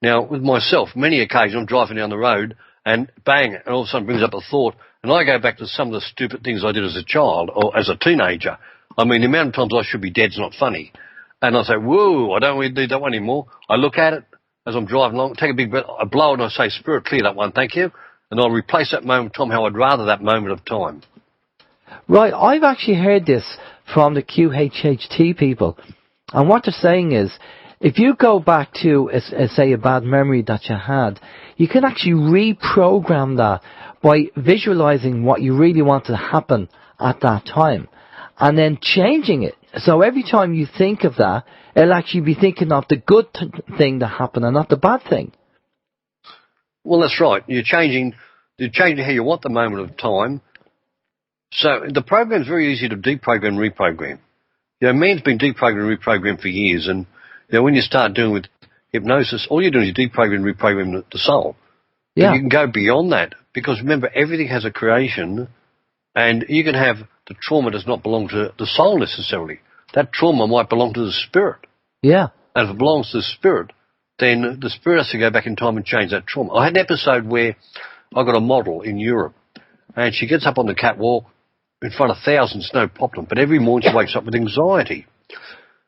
Now, with myself, many occasions I'm driving down the road and bang, and all of a sudden brings up a thought, and I go back to some of the stupid things I did as a child or as a teenager. I mean, the amount of times I should be dead is not funny. And I say, whoa, I don't really do that one anymore. I look at it as I'm driving along, take a big breath, I blow it and I say, Spirit, clear that one, thank you. And I'll replace that moment of time how I'd rather that moment of time. Right, I've actually heard this from the QHHT people. And what they're saying is, if you go back to, say, a bad memory that you had, you can actually reprogram that by visualizing what you really want to happen at that time and then changing it. So every time you think of that, it'll actually be thinking of the good thing that happened and not the bad thing. Well, that's right. You're changing how you want the moment of time. So the program's very easy to deprogram and reprogram. You know, man's been deprogrammed and reprogrammed for years, and you know, when you start doing with hypnosis, all you're doing is deprogram and reprogram the soul. Yeah. But you can go beyond that, because remember, everything has a creation, and you can have the trauma does not belong to the soul necessarily. That trauma might belong to the spirit. Yeah. And if it belongs to the spirit, then the spirit has to go back in time and change that trauma. I had an episode where I got a model in Europe, and she gets up on the catwalk in front of thousands, no problem, but every morning she wakes up with anxiety.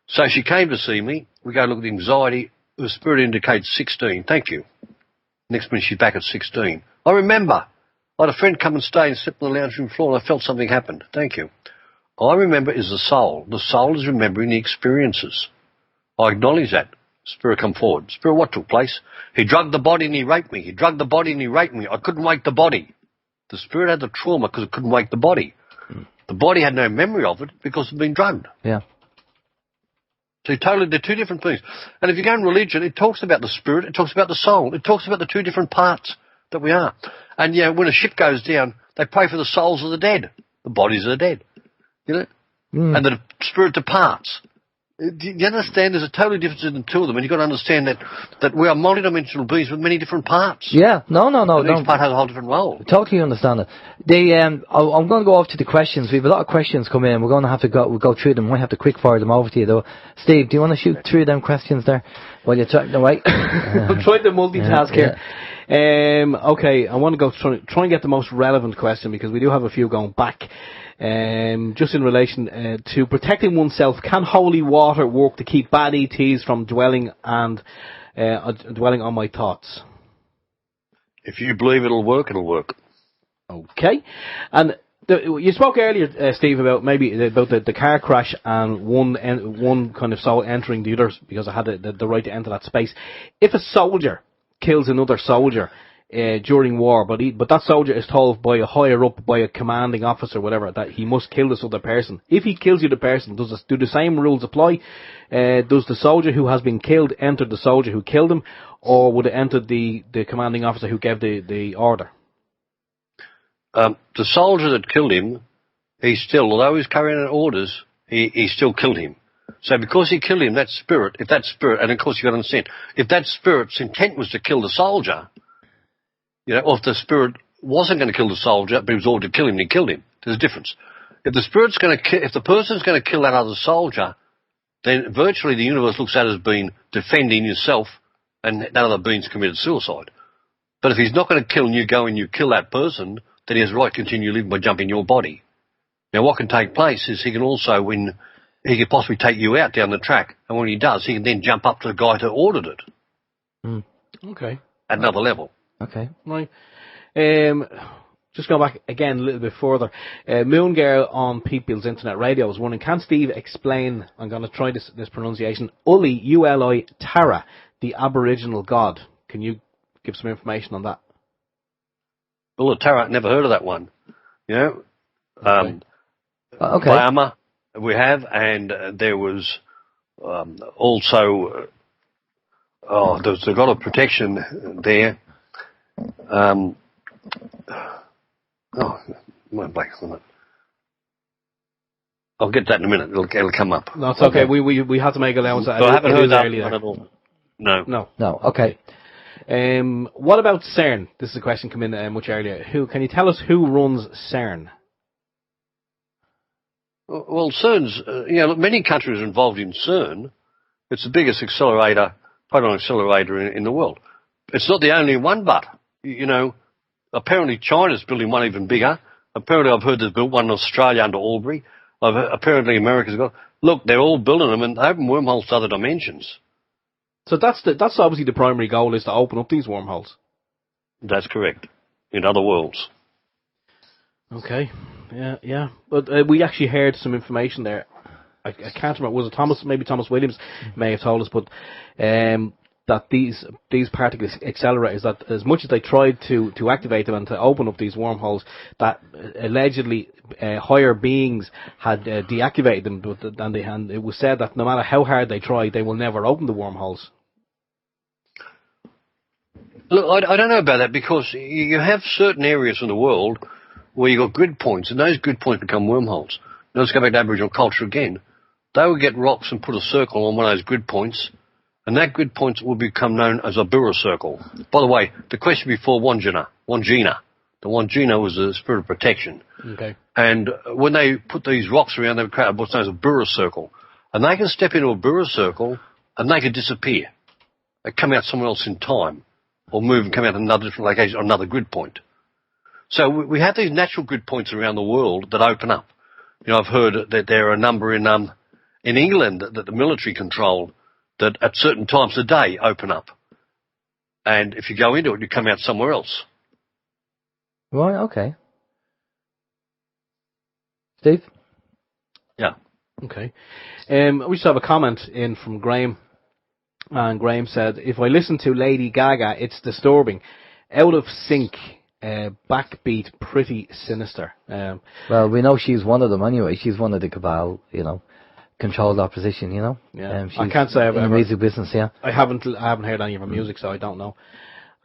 So she came to see me. We go look at the anxiety. The spirit indicates 16. Thank you. Next minute she's back at 16. I remember. I had a friend come and stay and sleep on the lounge room floor, and I felt something happened. Thank you. I remember is the soul. The soul is remembering the experiences. I acknowledge that. Spirit, come forward. Spirit, what took place? He drugged the body and he raped me. He drugged the body and he raped me. I couldn't wake the body. The spirit had the trauma because it couldn't wake the body. The body had no memory of it because it had been drugged. Yeah. So they're two different things. And if you go in religion, it talks about the spirit, it talks about the soul, it talks about the two different parts that we are. And, you know, when a ship goes down, they pray for the souls of the dead. The bodies of the dead. You know? And the spirit departs. Do you understand? There's a total difference in the two of them, and you've got to understand that we are multidimensional beings with many different parts. Yeah, no. And each part has a whole different role. Totally understand it. I'm going to go off to the questions. We have a lot of questions come in. We're going to have to go through them. We might have to quick fire them over to you, though. Steve, do you want to shoot through them questions there while you're talking away? I'm trying to multitask here. Okay, I want to go try and get the most relevant question, because we do have a few going back. Just in relation to protecting oneself, can holy water work to keep bad ETs from dwelling on my thoughts? If you believe it'll work, it'll work. Okay. And you spoke earlier, Steve, about the car crash and one kind of soul entering the others because I had the right to enter that space. If a soldier kills another soldier during war, but that soldier is told by a higher up, by a commanding officer, whatever, that he must kill this other person. If he kills the other person, do the same rules apply? Does the soldier who has been killed enter the soldier who killed him, or would it enter the commanding officer who gave the order? The soldier that killed him, although he's carrying out orders, he still killed him. So because he killed him, that spirit, and of course you've got to understand, if that spirit's intent was to kill the soldier, or if the spirit wasn't going to kill the soldier, but he was ordered to kill him, and he killed him, there's a difference. If the person's going to kill that other soldier, then virtually the universe looks at it as being defending yourself, and that other being's committed suicide. But if he's not going to kill and you go and you kill that person, then he has the right to continue living by jumping your body. Now what can take place is he can possibly take you out down the track, and when he does, he can then jump up to the guy who ordered it. Mm. Okay. At another level. Okay. Right. Just going back again a little bit further. Moon Girl on People's Internet Radio was wondering, can Steve explain, I'm going to try this pronunciation, Uli, U-L-I, Tara, the Aboriginal god. Can you give some information on that? Well, Tara, never heard of that one. Okay. Bayama we have, and there was also, there's a lot of protection there. My blank on it. I'll get that in a minute. It'll come up. No, it's okay. We had to make allowance. So I haven't heard that one at all. No. Okay. What about CERN? This is a question come in much earlier. Can you tell us who runs CERN? Well, CERN's, many countries are involved in CERN. It's the biggest proton accelerator in the world. It's not the only one, but, apparently China's building one even bigger. Apparently I've heard there's built one in Australia under Albury. Apparently America's got... Look, they're all building them and they open wormholes to other dimensions. So that's obviously the primary goal, is to open up these wormholes. That's correct. In other worlds. Okay. Yeah. But we actually heard some information there. I can't remember. Was it maybe Thomas Williams may have told us, but that these particle accelerators, that as much as they tried to activate them and to open up these wormholes, that allegedly higher beings had deactivated them, and it was said that no matter how hard they tried, they will never open the wormholes. Look, I don't know about that, because you have certain areas in the world where you've got grid points, and those grid points become wormholes. Now let's go back to Aboriginal culture again. They would get rocks and put a circle on one of those grid points, and that grid point will become known as a Burra circle. By the way, the question before Wangina. The Wangina was the spirit of protection. Okay. And when they put these rocks around, they would create what's known as a Burra circle. And they can step into a Burra circle, and they can disappear. They come out somewhere else in time, or move and come out another different location, or another grid point. So we have these natural grid points around the world that open up. I've heard that there are a number in England that the military control that at certain times of the day open up. And if you go into it, you come out somewhere else. Right, okay. Steve? Yeah. Okay. We just have a comment in from Graham. And Graham said, if I listen to Lady Gaga, it's disturbing. Out of sync, backbeat, pretty sinister. Well, we know she's one of them anyway. She's one of the cabal, controlled opposition, Yeah. I can't say I've in the music business, yeah. I haven't heard any of her music, so I don't know.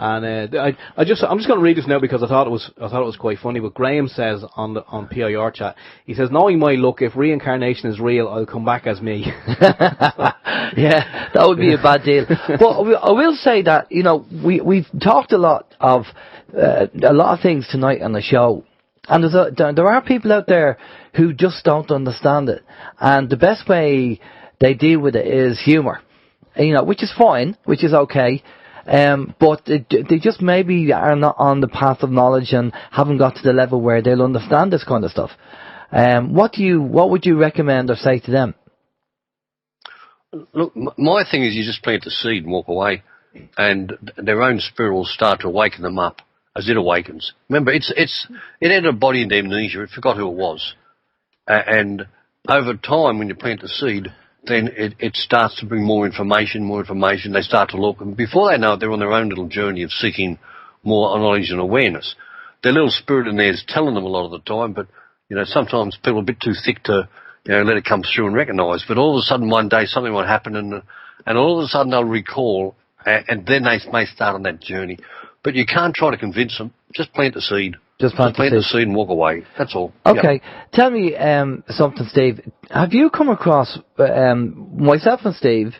And I'm just going to read this now because I thought it was quite funny. But Graham says on PIR chat, he says, knowing my luck, if reincarnation is real, I'll come back as me. Yeah, that would be a bad deal. But I will say that we've talked a lot of things tonight on the show, and there are people out there who just don't understand it, and the best way they deal with it is humour, which is fine, which is okay. But they just maybe are not on the path of knowledge and haven't got to the level where they'll understand this kind of stuff. What would you recommend or say to them? Look, my thing is you just plant the seed and walk away, and their own spirit will start to awaken them up. as it awakens. Remember, it entered a body into amnesia. It forgot who it was. And over time, when you plant the seed, then it starts to bring more information. They start to look. And before they know it, they're on their own little journey of seeking more knowledge and awareness. Their little spirit in there is telling them a lot of the time, but, sometimes people are a bit too thick to, let it come through and recognise. But all of a sudden, one day, something might happen, and all of a sudden they'll recall, and then they may start on that journey. But you can't try to convince them. Just plant the seed. Just plant the seed and walk away. That's all. Okay. Yep. Tell me something, Steve. Have you come across, myself and Steve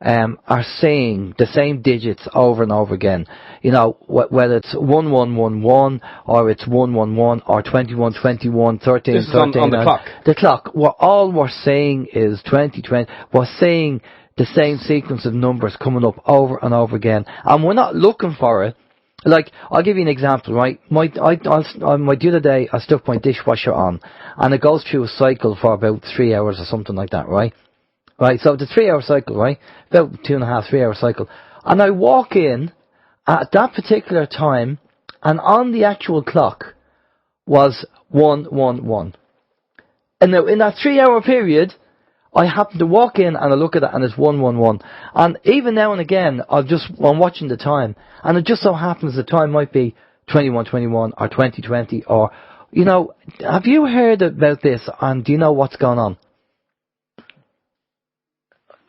are saying the same digits over and over again? Whether it's 1111 or it's 111 or 2121, 13, this is 13. On the clock. The clock. All we're saying is 2020. We're saying the same sequence of numbers coming up over and over again. And we're not looking for it. Like, I'll give you an example, right? The other day, I stuck my dishwasher on, and it goes through a cycle for about 3 hours or something like that, right? Right, so it's a 3 hour cycle, right? About 2.5, 3 hour cycle. And I walk in at that particular time, and on the actual clock was 111. And now, in that 3 hour period, I happen to walk in and I look at it and it's 111. And even now and again, I'm watching the time, and it just so happens the time might be 2121 or 2020 or, have you heard about this, and do you know what's going on?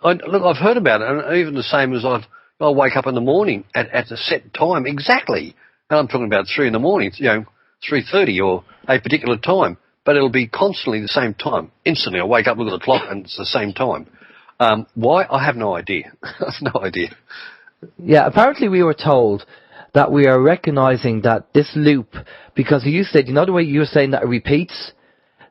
I've heard about it, and even the same as I'll wake up in the morning at a set time exactly. And I'm talking about 3 in the morning, 3:30 or a particular time. But it'll be constantly the same time. Instantly, I wake up, look at the clock, and it's the same time. Why? I have no idea. I have no idea. Yeah, apparently we were told that we are recognising that this loop, because you said, the way you were saying that it repeats,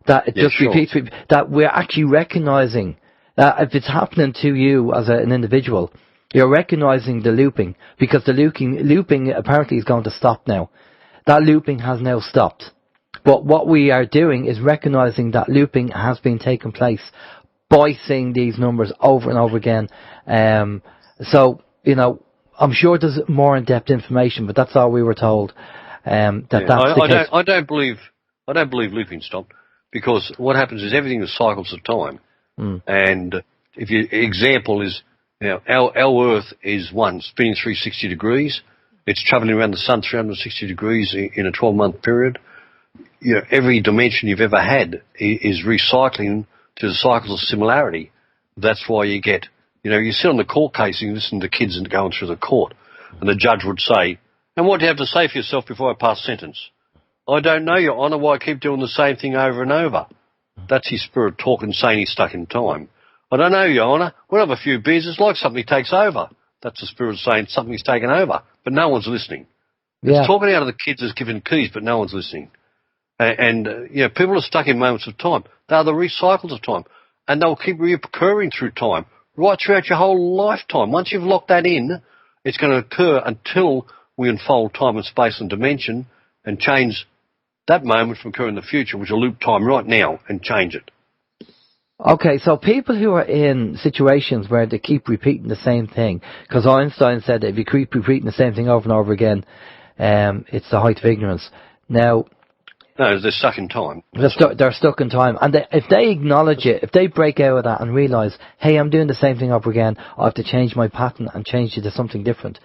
that it repeats, that we're actually recognising that if it's happening to you as an individual, you're recognising the looping, because the looping apparently is going to stop now. That looping has now stopped. But what we are doing is recognising that looping has been taking place by saying these numbers over and over again. So, I'm sure there's more in-depth information, but that's all we were told. That's the case. I don't believe looping stopped, because what happens is everything is cycles of time. And if your example is, our Earth is spinning 360 degrees. It's travelling around the sun 360 degrees in a 12-month period. Every dimension you've ever had is recycling to the cycles of similarity. That's why you get, you sit on the court case and you listen to kids and going through the court, and the judge would say, "And what do you have to say for yourself before I pass sentence?" "I don't know, Your Honour, why I keep doing the same thing over and over." That's his spirit talking, saying he's stuck in time. "I don't know, Your Honour, we'll have a few beers, it's like something takes over." That's the spirit saying something's taken over, but no one's listening. Yeah. It's talking out of the kids as giving keys, but no one's listening. And people are stuck in moments of time. They are the recycles of time. And they'll keep reoccurring through time, right throughout your whole lifetime. Once you've locked that in, it's going to occur until we unfold time and space and dimension and change that moment from occurring in the future, which will loop time right now and change it. Okay, so people who are in situations where they keep repeating the same thing, because Einstein said that if you keep repeating the same thing over and over again, it's the height of ignorance. Now, no, they're stuck in time. They're stuck in time. And if they acknowledge it, if they break out of that and realise, hey, I'm doing the same thing over again, I have to change my pattern and change it to something different,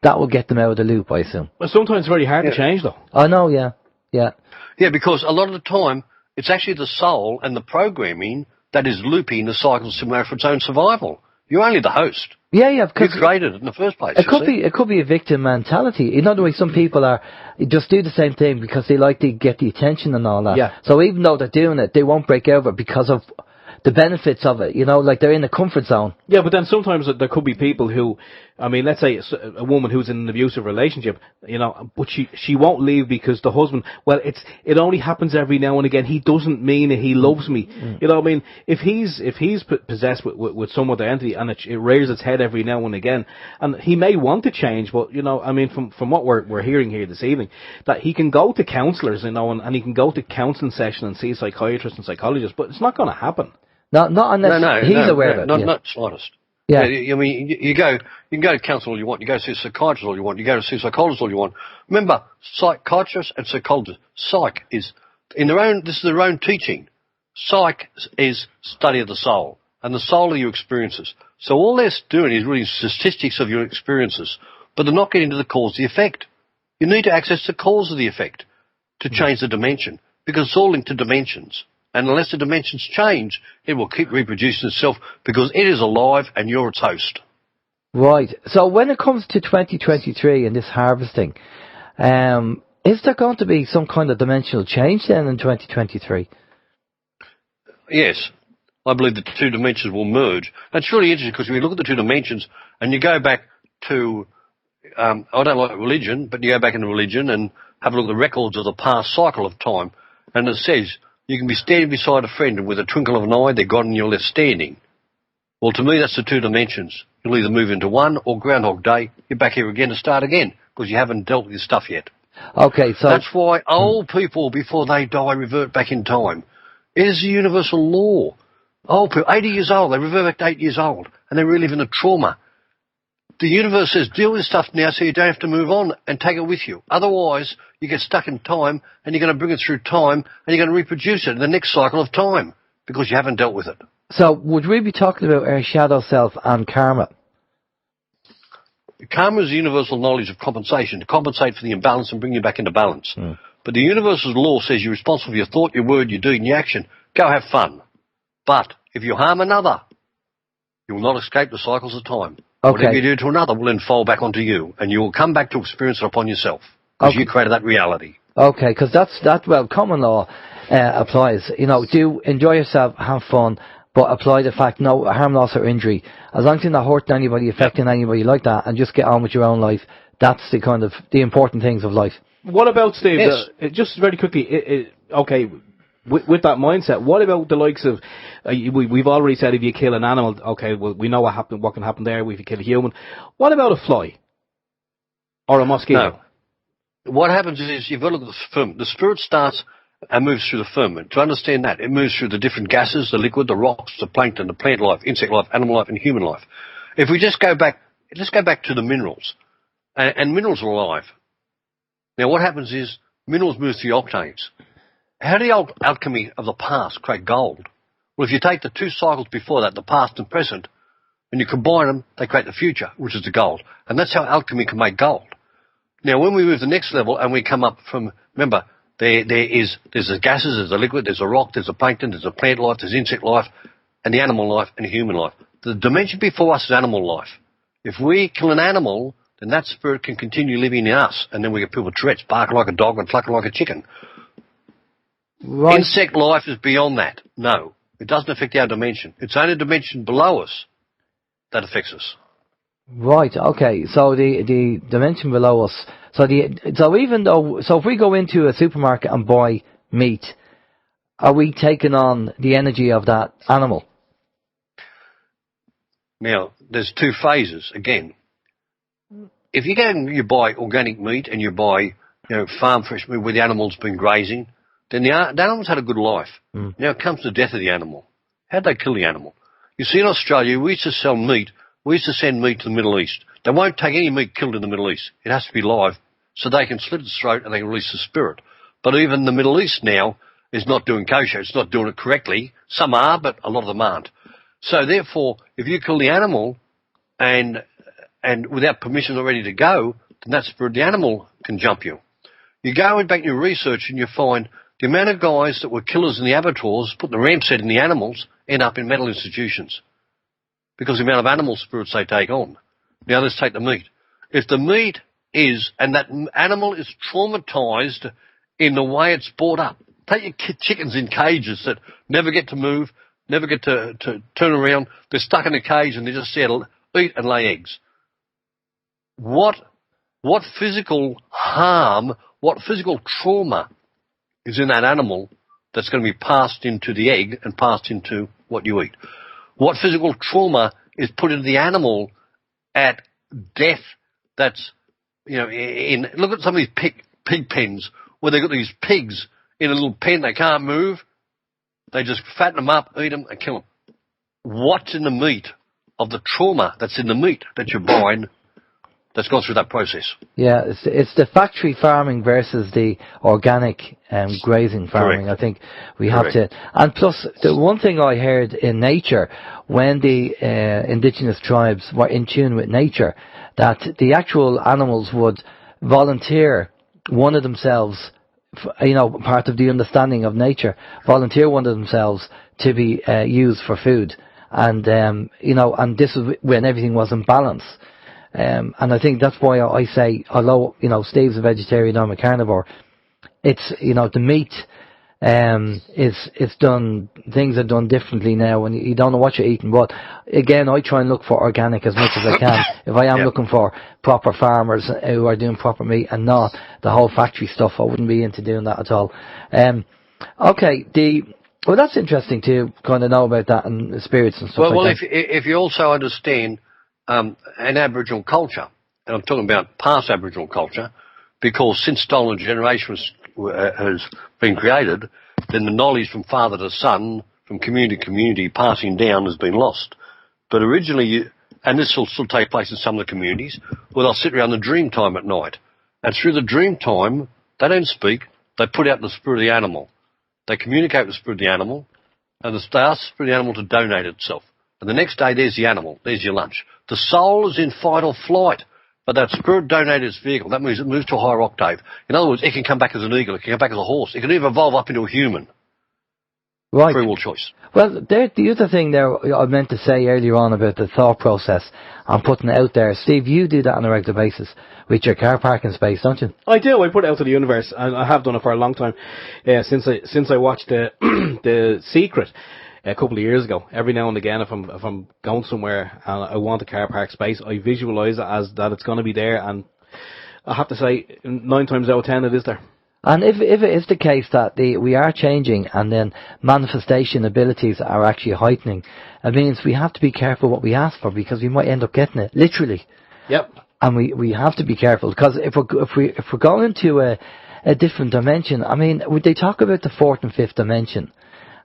that will get them out of the loop, I assume. Well, sometimes it's very hard to change, though. I know, yeah. Yeah, because a lot of the time, it's actually the soul and the programming that is looping the cycle of similarity for its own survival. You're only the host. Yeah, because you created it in the first place. It could be a victim mentality. In other words, some people just do the same thing because they like to get the attention and all that. Yeah. So even though they're doing it, they won't break over because of the benefits of it. Like they're in the comfort zone. Yeah, but then sometimes there could be people who, let's say a woman who's in an abusive relationship, but she won't leave because the husband, it only happens every now and again. He doesn't mean it. He loves me. If he's possessed with some other entity and it rears its head every now and again, and he may want to change, but from what we're hearing here this evening, that he can go to counsellors, and he can go to counselling session and see psychiatrists and psychologists, but it's not going to happen. Not unless he's aware of it. Not slightest. Yeah. I mean, you can go to counsel all you want. You go to see a psychiatrist all you want. You go to see a psychologist all you want. Remember, psychiatrists and psychologists, psych is this is their own teaching. Psych is study of the soul, and the soul are your experiences. So all they're doing is reading statistics of your experiences, but they're not getting to the cause of the effect. You need to access the cause of the effect to change the dimension, because it's all linked to dimensions. And unless the dimensions change, it will keep reproducing itself because it is alive and you're its host. Right. So when it comes to 2023 and this harvesting, is there going to be some kind of dimensional change then in 2023? Yes. I believe the two dimensions will merge. That's really interesting because when you look at the two dimensions and you go back to, I don't like religion, but you go back into religion and have a look at the records of the past cycle of time, and it says you can be standing beside a friend and with a twinkle of an eye they're gone and you're left standing. Well, to me that's the two dimensions. You'll either move into one or Groundhog Day, you're back here again to start again because you haven't dealt with your stuff yet. Okay, so that's why old people, before they die, revert back in time. It is a universal law. Old people, 80 years old, they revert back to 8 years old, and they relive in the trauma. The universe says, deal with stuff now so you don't have to move on and take it with you. Otherwise, you get stuck in time, and you're going to bring it through time, and you're going to reproduce it in the next cycle of time, because you haven't dealt with it. So, would we be talking about our shadow self and karma? Karma is the universal knowledge of compensation, to compensate for the imbalance and bring you back into balance. But the universal law says you're responsible for your thought, your word, your deed, and your action. Go have fun. But if you harm another, you will not escape the cycles of time. Okay. Whatever you do to another will then fall back onto you, and you will come back to experience it upon yourself, because you created that reality. Okay, because common law applies. You know, do enjoy yourself, have fun, but apply the fact no harm, loss, or injury. As long as you're not hurting anybody, affecting anybody like that, and just get on with your own life. That's the kind of the important things of life. What about, Steve? Yes. Just very quickly. Okay. With that mindset, what about the likes of, we've already said if you kill an animal, okay, well, we know what can happen there if you kill a human. What about a fly? Or a mosquito? No. What happens is you've got to look at the firmament. The spirit starts and moves through the firmament. To understand that, it moves through the different gases, the liquid, the rocks, the plankton, the plant life, insect life, animal life, and human life. If we just go back, let's go back to the minerals. And minerals are alive. Now what happens is minerals move through octanes. How did the old alchemy of the past create gold? Well, if you take the two cycles before that, the past and present, and you combine them, they create the future, which is the gold. And that's how alchemy can make gold. Now, when we move to the next level and we come up from, remember, there's the gases, there's the liquid, there's the rock, there's the plankton, there's the plant life, there's insect life, and the animal life and the human life. The dimension before us is animal life. If we kill an animal, then that spirit can continue living in us, and then we get people with Tourette's, barking like a dog and clucking like a chicken. Right. Insect life is beyond that. No, it doesn't affect our dimension. It's only a dimension below us that affects us. Right. Okay. So the dimension below us. So if we go into a supermarket and buy meat, are we taking on the energy of that animal? Now, there's two phases again. If you go and you buy organic meat and you buy, farm fresh meat where the animal's been grazing, then the animal's had a good life. Now it comes to the death of the animal. How'd they kill the animal? You see, in Australia, we used to sell meat. We used to send meat to the Middle East. They won't take any meat killed in the Middle East. It has to be live, so they can slit its throat and they can release the spirit. But even the Middle East now is not doing kosher. It's not doing it correctly. Some are, but a lot of them aren't. So therefore, if you kill the animal and without permission or ready to go, then that spirit, the animal, can jump you. You go and back in your research and you find the amount of guys that were killers in the abattoirs, putting the ramp set in the animals, end up in mental institutions because the amount of animal spirits they take on. Now let's take the meat. If the meat is, and that animal is traumatized in the way it's brought up, take your chickens in cages that never get to move, never get to turn around, they're stuck in a cage and they just settle, eat and lay eggs. What physical harm, what physical trauma is in that animal that's going to be passed into the egg and passed into what you eat? What physical trauma is put into the animal at death that's, look at some of these pig pens where they've got these pigs in a little pen, they can't move, they just fatten them up, eat them and kill them. What's in the meat of the trauma that's in the meat that you're buying that's gone through that process. Yeah, it's the factory farming versus the organic grazing farming. Correct. I think we have to. And plus, the one thing I heard in nature, when the indigenous tribes were in tune with nature, that the actual animals would volunteer one of themselves, part of the understanding of nature, volunteer one of themselves to be used for food. And, and this is when everything was in balance. And I think that's why I say, although, Steve's a vegetarian, I'm a carnivore, it's, the meat, it's done, things are done differently now, and you don't know what you're eating. But again, I try and look for organic as much as I can. If I am looking for proper farmers who are doing proper meat and not the whole factory stuff, I wouldn't be into doing that at all. Okay, well, that's interesting to kind of know about that and the spirits and stuff Well, like that. if you also understand an Aboriginal culture, and I'm talking about past Aboriginal culture, because since stolen generation has been created, then the knowledge from father to son, from community to community, passing down has been lost. But originally, and this will still take place in some of the communities, where they'll sit around the dream time at night. And through the dream time, they don't speak, they put out the spirit of the animal. They communicate with the spirit of the animal, and they ask the spirit of the animal to donate itself. And the next day, there's the animal, there's your lunch. The soul is in fight or flight, but that spirit donated its vehicle. That means it moves to a higher octave. In other words, it can come back as an eagle, it can come back as a horse, it can even evolve up into a human. Right. Free will choice. Well, the other thing there I meant to say earlier on about the thought process and putting it out there. Steve, you do that on a regular basis with your car parking space, don't you? I do. I put it out to the universe, and I have done it for a long time. Since I watched The Secret a couple of years ago. Every now and again, if I'm going somewhere and I want a car park space, I visualise it as that it's going to be there, and I have to say, 9 times out of 10, it is there. And if it is the case that we are changing and then manifestation abilities are actually heightening, it means we have to be careful what we ask for, because we might end up getting it, literally. Yep. And we have to be careful, because if we're going into a different dimension, I mean, would they talk about the 4th and 5th dimension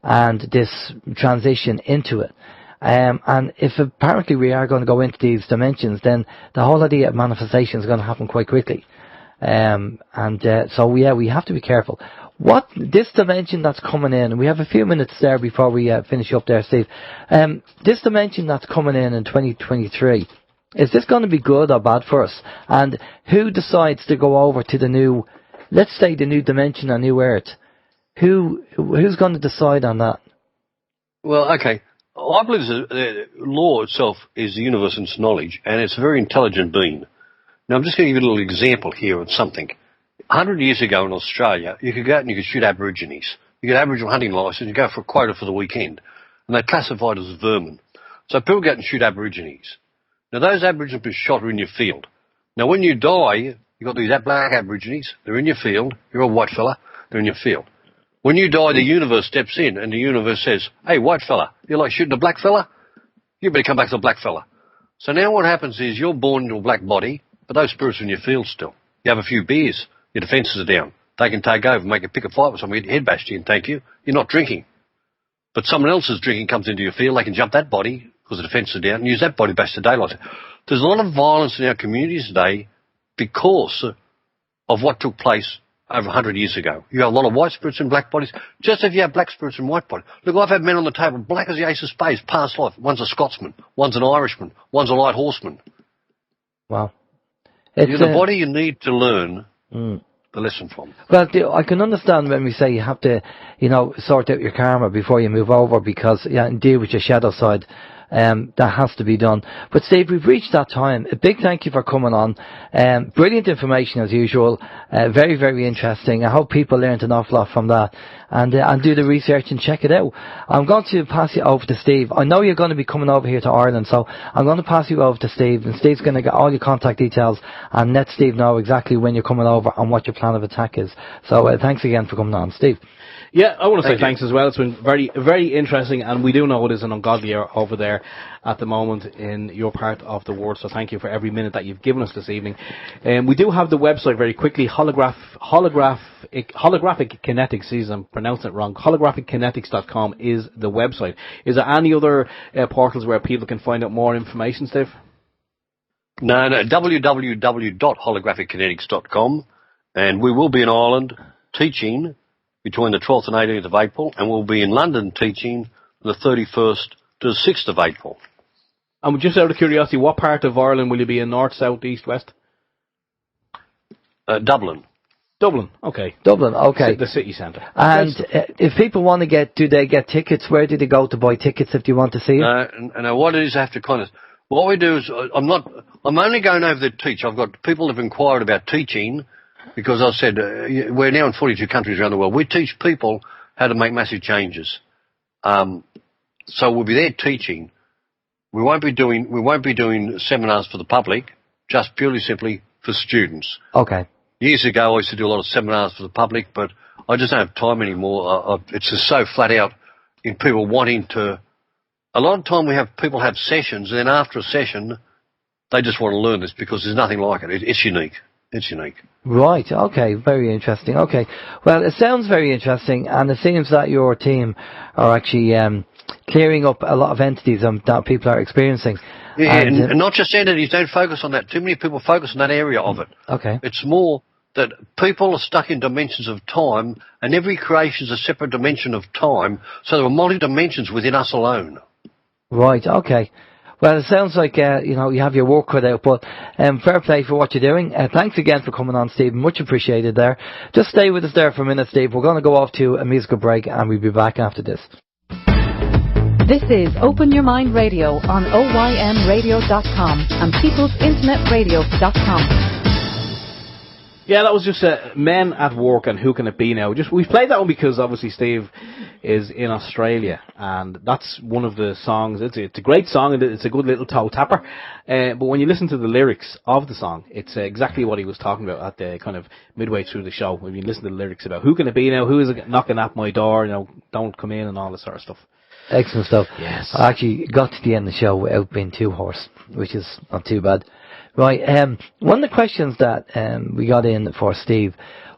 and this transition into it? And if apparently we are going to go into these dimensions, then the whole idea of manifestation is going to happen quite quickly. So we have to be careful. What this dimension that's coming in, and we have a few minutes there before we finish up there, Steve. This dimension that's coming in 2023, is this going to be good or bad for us? And who decides to go over to the new, let's say the new dimension, a new Earth? Who's going to decide on that? Well, okay. I believe the law itself is the universe's knowledge, and it's a very intelligent being. Now, I'm just going to give you a little example here of something. 100 years ago in Australia, you could go out and you could shoot Aborigines. You get an Aboriginal hunting licence, you go for a quota for the weekend, and they're classified as vermin. So people go out and shoot Aborigines. Now, those Aborigines were shot are in your field. Now, when you die, you've got these black Aborigines, they're in your field, you're a white fella, they're in your field. When you die, the universe steps in, and the universe says, hey, white fella, you like shooting a black fella? You better come back to the black fella. So now what happens is you're born into a black body, but those spirits are in your field still. You have a few beers, your defences are down. They can take over, make a pick a fight with someone, get your head bashed in, thank you. You're not drinking. But someone else's drinking comes into your field, they can jump that body, because the defences are down, and use that body bash to daylight. There's a lot of violence in our communities today because of what took place over 100 years ago. You have a lot of white spirits in black bodies, just as you have black spirits in white bodies. Look, I've had men on the table, black as the ace of spades, past life. One's a Scotsman, one's an Irishman, one's a light horseman. Wow. You're the body you need to learn the lesson from. Well, I can understand when we say you have to, sort out your karma before you move over, because, and deal with your shadow side. That has to be done. But Steve, we've reached that time. A big thank you for coming on. Brilliant information as usual. Very, very interesting. I hope people learned an awful lot from that and do the research and check it out. I'm going to pass you over to Steve. I know you're going to be coming over here to Ireland, so I'm going to pass you over to Steve, and Steve's going to get all your contact details and let Steve know exactly when you're coming over and what your plan of attack is. So thanks again for coming on, Steve. Yeah, I want to say Thank you. thanks as well. It's been very, very interesting, and we do know it is an ungodly hour over there at the moment in your part of the world, so thank you for every minute that you've given us this evening. We do have the website very quickly, Holographic Kinetics, geez, I'm pronouncing it wrong, holographic-kinetics.com is the website. Is there any other portals where people can find out more information, Steve? No, www.holographic-kinetics.com, and we will be in Ireland teaching between the 12th and 18th of April, and we'll be in London teaching the 31st to the 6th of April. And just out of curiosity, what part of Ireland will you be in? North, south, east, west? Dublin. Dublin, okay. Dublin, okay. The city centre. And if people want to do they get tickets? Where do they go to buy tickets if you want to see it? And what it is, I have to kind of, what we do is, I'm only going over to teach. I've got people who have inquired about teaching, because I said, we're now in 42 countries around the world. We teach people how to make massive changes. So we'll be there teaching. We won't be doing seminars for the public, just purely simply for students. Okay. Years ago, I used to do a lot of seminars for the public, but I just don't have time anymore. It's just so flat out in people wanting to. A lot of time people have sessions, and then after a session, they just want to learn this because there's nothing like it. It's unique. It's unique. Right, okay, very interesting. Okay, well, it sounds very interesting, and it seems that your team are actually clearing up a lot of entities that people are experiencing. Yeah, and not just entities, don't focus on that. Too many people focus on that area of it. Okay. It's more that people are stuck in dimensions of time, and every creation is a separate dimension of time, so there are multi-dimensions within us alone. Right, okay. Well, it sounds like, you have your work cut out, but fair play for what you're doing. Thanks again for coming on, Steve. Much appreciated there. Just stay with us there for a minute, Steve. We're going to go off to a musical break, and we'll be back after this. This is Open Your Mind Radio on OYMradio.com and peoplesinternetradio.com. Yeah, that was just Men at Work and Who Can It Be Now. We played that one because obviously Steve is in Australia, and that's one of the songs. It's a great song, and it's a good little toe tapper. But when you listen to the lyrics of the song, it's exactly what he was talking about at the kind of midway through the show. When you listen to the lyrics about who can it be now, who is knocking at my door, don't come in, and all this sort of stuff. Excellent stuff. Yes. I actually got to the end of the show without being too hoarse, which is not too bad. Right, one of the questions that we got in for Steve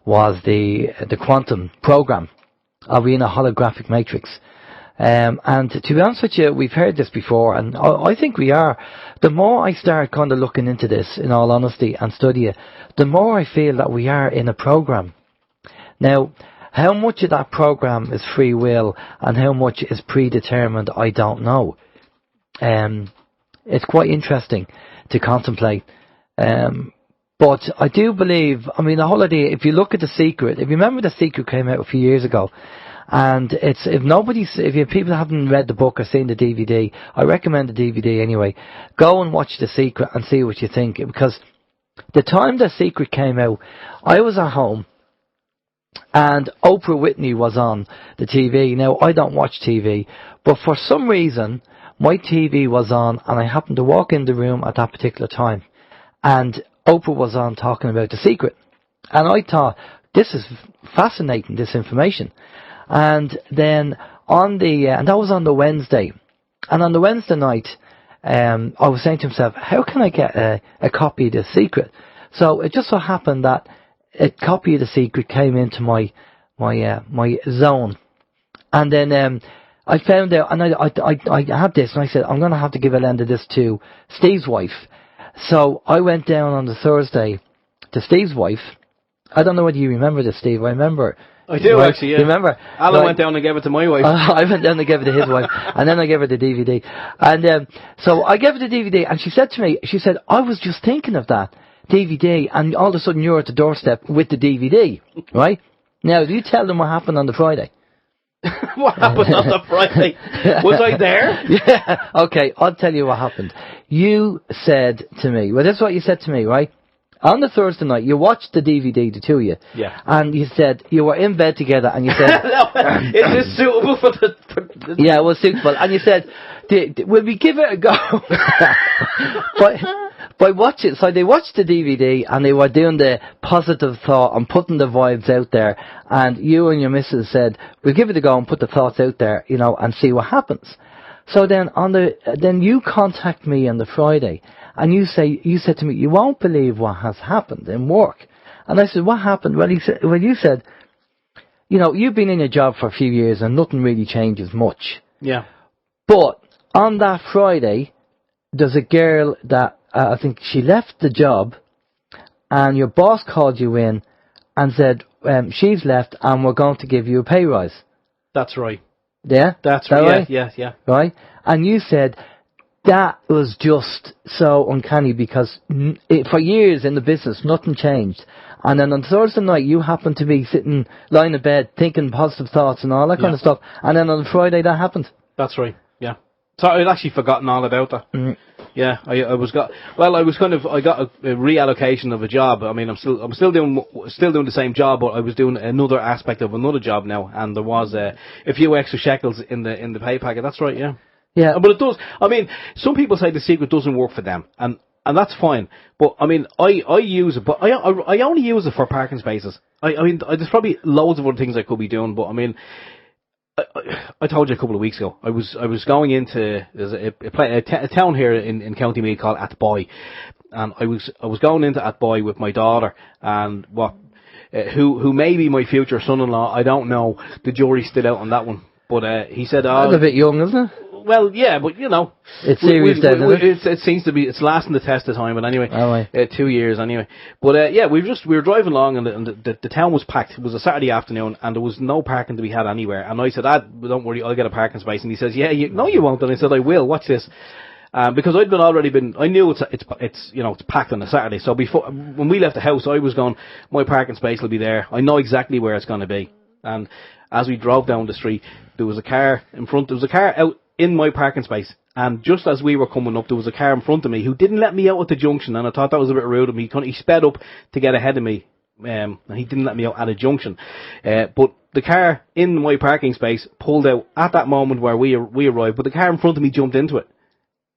was the quantum program. Are we in a holographic matrix? And to be honest with you, we've heard this before, and I think we are. The more I start kind of looking into this, in all honesty, and study it, the more I feel that we are in a program. Now, how much of that program is free will and how much is predetermined, I don't know. It's quite interesting to contemplate. But I do believe, the whole idea, if you look at The Secret, if you remember The Secret came out a few years ago, and if people haven't read the book or seen the DVD, I recommend the DVD anyway. Go and watch The Secret and see what you think, because the time The Secret came out, I was at home, and Oprah Whitney was on the TV. Now, I don't watch TV, but for some reason, my TV was on, and I happened to walk in the room at that particular time, and Oprah was on talking about The Secret. And I thought, this is fascinating, this information. And then and that was on the Wednesday. And on the Wednesday night, I was saying to myself, how can I get a copy of The Secret? So it just so happened that a copy of The Secret came into my zone. And then I found out, and I had this, and I said, I'm going to have to give a lend of this to Steve's wife. So I went down on the Thursday to Steve's wife. I don't know whether you remember this, Steve. I remember. I do, right? actually, yeah. You remember? Alan went down and gave it to my wife. I went down and gave it to his wife, and then I gave her the DVD. And so I gave her the DVD, and she said to me, I was just thinking of that DVD, and all of a sudden you're at the doorstep with the DVD, right? Now, do you tell them what happened on the Friday? What happened on the Friday? Was I there? Yeah. Okay, I'll tell you what happened. You said to me, well, this is what you said to me, right? On the Thursday night, you watched the DVD, the two of you. Yeah. And you said, you were in bed together, and you said... Is this suitable for the... Yeah, it was suitable. And you said, will we give it a go? by watching, so they watched the DVD and they were doing the positive thought and putting the vibes out there, and you and your missus said, we'll give it a go and put the thoughts out there, you know, and see what happens. So then then you contact me on the Friday, and you said to me, you won't believe what has happened in work. And I said, what happened? Well, you said, you know, you've been in your job for a few years and nothing really changes much. Yeah. But on that Friday, there's a girl that, I think she left the job, and your boss called you in and said, she's left and we're going to give you a pay rise. That's right. Yeah? That's right. right. Yeah. Right? And you said, that was just so uncanny because for years in the business, nothing changed. And then on Thursday night, you happened to be lying in bed, thinking positive thoughts and all that kind of stuff. And then on Friday, that happened. That's right. Yeah. So I'd actually forgotten all about that. Mm. Yeah, I got a reallocation of a job. I mean, I'm still doing the same job, but I was doing another aspect of another job now, and there was a few extra shekels in the pay packet. That's right. Yeah. Yeah. But it does. I mean, some people say the secret doesn't work for them, and that's fine. But I mean, I use it, but I only use it for parking spaces. I mean, there's probably loads of other things I could be doing, but I mean, I told you a couple of weeks ago, I was going into there's a town here in County Meath called Achohol, and I was going into Achohol with my daughter, and who may be my future son-in-law, I don't know. The jury's still out on that one. But he said, That's a bit young, isn't it? Well, yeah, but you know, it's serious. It seems to be. It's lasting the test of time. But anyway, 2 years anyway. But yeah, we were driving along, and the town was packed. It was a Saturday afternoon, and there was no parking to be had anywhere. And I said, don't worry, I'll get a parking space. And he says, yeah, no, you won't. And I said, I will. Watch this. Because I knew it's packed on a Saturday. So when we left the house, I was going, my parking space will be there. I know exactly where it's going to be. And as we drove down the street, there was a car in front. There was a car out in my parking space, and just as we were coming up, there was a car in front of me who didn't let me out at the junction, and I thought that was a bit rude of me. He sped up to get ahead of me, and he didn't let me out at a junction. But the car in my parking space pulled out at that moment where we arrived, but the car in front of me jumped into it.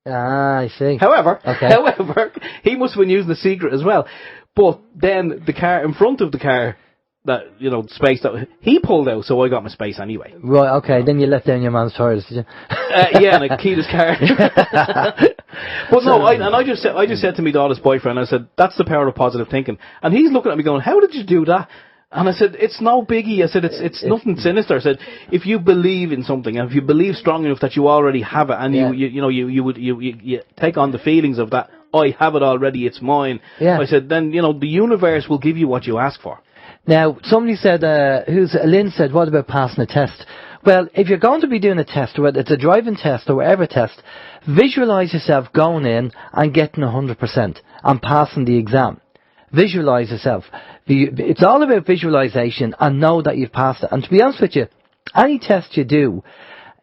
Ah, I see. However, he must have been using the secret as well. But then the car in front of the car, that, you know, space that he pulled out, so I got my space anyway. Right, okay, then you let down your man's tires, did you? Yeah, and I keyed his car. But no, I just said to my daughter's boyfriend, I said, that's the power of positive thinking. And he's looking at me going, how did you do that? And I said, it's no biggie. I said, it's nothing sinister. I said, if you believe in something, and if you believe strong enough that you already have it, and you take on the feelings of that, I have it already, it's mine. Yeah. I said, then, you know, the universe will give you what you ask for. Now, somebody said, Lynn said, what about passing a test? Well, if you're going to be doing a test, whether it's a driving test or whatever test, visualise yourself going in and getting 100% and passing the exam. Visualise yourself. It's all about visualisation and know that you've passed it. And to be honest with you, any test you do,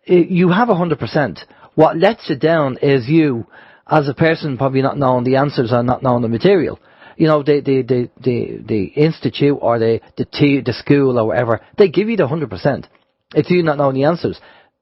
you have 100%. What lets you down is you, as a person, probably not knowing the answers or not knowing the material. You know, the institute or the school or whatever, they give you the 100%. If you not know the answers,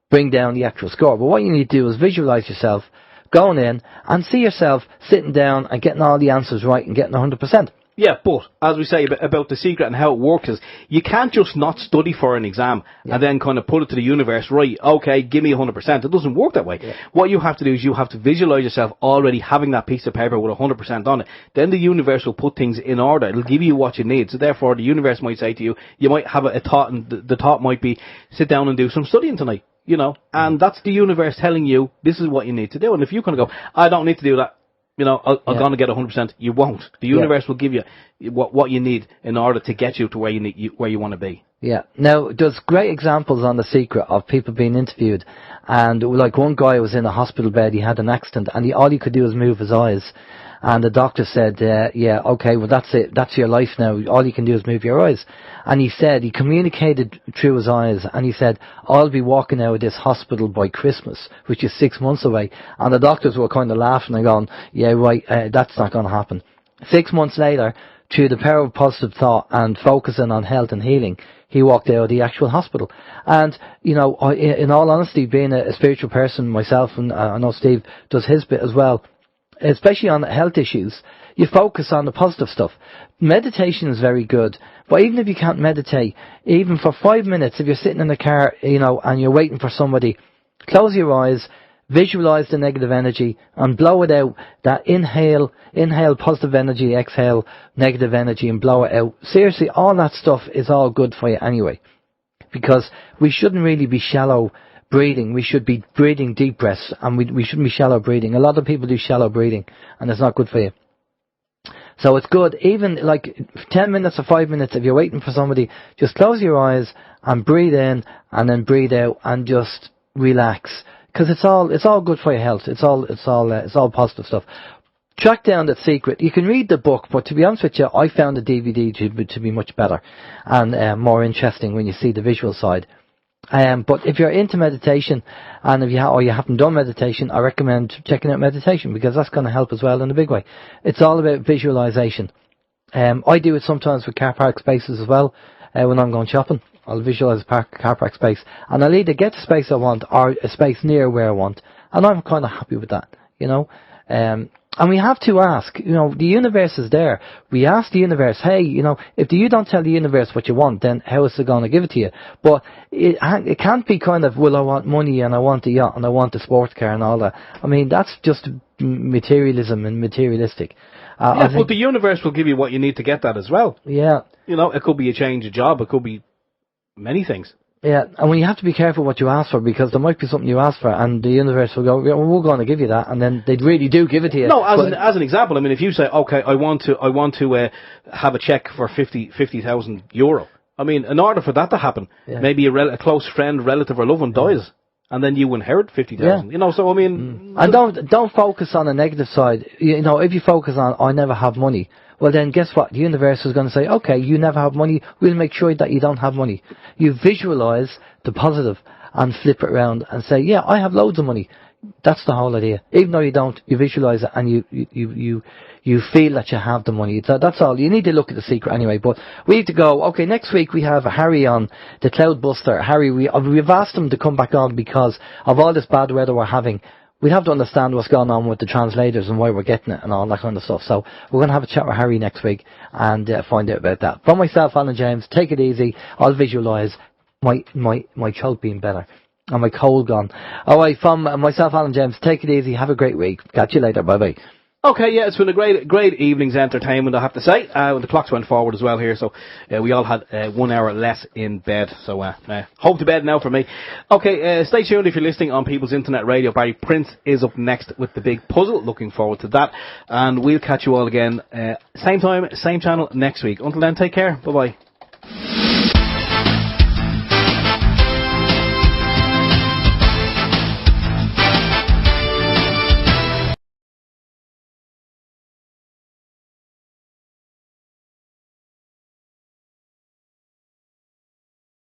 bring down the actual score. But what you need to do is visualise yourself going in and see yourself sitting down and getting all the answers right and getting 100%. Yeah, but as we say about the secret and how it works is, you can't just not study for an exam and then kind of put it to the universe, right, okay, give me 100%. It doesn't work that way. Yeah. What you have to do is you have to visualise yourself already having that piece of paper with 100% on it. Then the universe will put things in order. It'll give you what you need. So therefore, the universe might say to you, you might have a thought, and the thought might be, sit down and do some studying tonight, you know. And that's the universe telling you, this is what you need to do. And if you kind of go, I don't need to do that, you know, I'm going to get 100%. You won't. The universe will give you what you need in order to get you to where you want to be. Yeah. Now, there's great examples on The Secret of people being interviewed, and like one guy was in a hospital bed. He had an accident, and all he could do was move his eyes. And the doctor said, yeah, okay, well, that's it. That's your life now. All you can do is move your eyes. And he said, he communicated through his eyes, and he said, I'll be walking out of this hospital by Christmas, which is 6 months away. And the doctors were kind of laughing and going, yeah, right, that's not going to happen. 6 months later, through the power of positive thought and focusing on health and healing, he walked out of the actual hospital. And, you know, in all honesty, being a spiritual person myself, and I know Steve does his bit as well, especially on health issues, you focus on the positive stuff. Meditation is very good, but even if you can't meditate, even for 5 minutes, if you're sitting in the car, and you're waiting for somebody, close your eyes, visualize the negative energy, and blow it out. That inhale positive energy, exhale negative energy, and blow it out. Seriously, all that stuff is all good for you anyway, because we shouldn't really be shallow breathing. We should be breathing deep breaths, and we shouldn't be shallow breathing. A lot of people do shallow breathing, and it's not good for you. So it's good, even like 10 minutes or 5 minutes, if you're waiting for somebody, just close your eyes and breathe in and then breathe out and just relax. Because it's all good for your health. It's all positive stuff. Track down The Secret. You can read the book, but to be honest with you, I found the DVD to be much better and more interesting when you see the visual side. But if you're into meditation, and if you haven't done meditation, I recommend checking out meditation, because that's going to help as well in a big way. It's all about visualization. I do it sometimes with car park spaces as well. When I'm going shopping, I'll visualize a car park space, and I'll either get the space I want or a space near where I want, and I'm kind of happy with that, And we have to ask, the universe is there. We ask the universe, hey, if you don't tell the universe what you want, then how is it going to give it to you? But it can't be kind of, well, I want money and I want a yacht and I want a sports car and all that. I mean, that's just materialism and materialistic. But the universe will give you what you need to get that as well. Yeah. It could be a change of job. It could be many things. Yeah, and you have to be careful what you ask for, because there might be something you ask for, and the universe will go, well, we're going to give you that, and then they really do give it to you. No, as an example, I mean, if you say, okay, I want to have a check for 50,000 euro. I mean, in order for that to happen, maybe a close friend, relative, or loved one dies, and then you inherit 50,000. So I mean, and don't focus on the negative side. If you focus on, I never have money, well then guess what? The universe is going to say, okay, you never have money, we'll make sure that you don't have money. You visualize the positive and flip it around and say, yeah, I have loads of money. That's the whole idea. Even though you don't, you visualize it and you feel that you have the money. That's all. You need to look at The Secret anyway. But we need to go. Okay, next week we have Harry on, the Cloud Buster. Harry, we've asked him to come back on because of all this bad weather we're having. We have to understand what's going on with the translators and why we're getting it and all that kind of stuff. So we're going to have a chat with Harry next week and find out about that. From myself, Alan James, take it easy. I'll visualise my throat being better and my cold gone. Alright, from myself, Alan James, take it easy. Have a great week. Catch you later. Bye bye. Okay, yeah, it's been a great evening's entertainment, I have to say. The clocks went forward as well here, so we all had 1 hour less in bed. So home to bed now for me. Okay, stay tuned if you're listening on People's Internet Radio. Barry Prince is up next with The Big Puzzle. Looking forward to that. And we'll catch you all again, same time, same channel next week. Until then, take care. Bye-bye.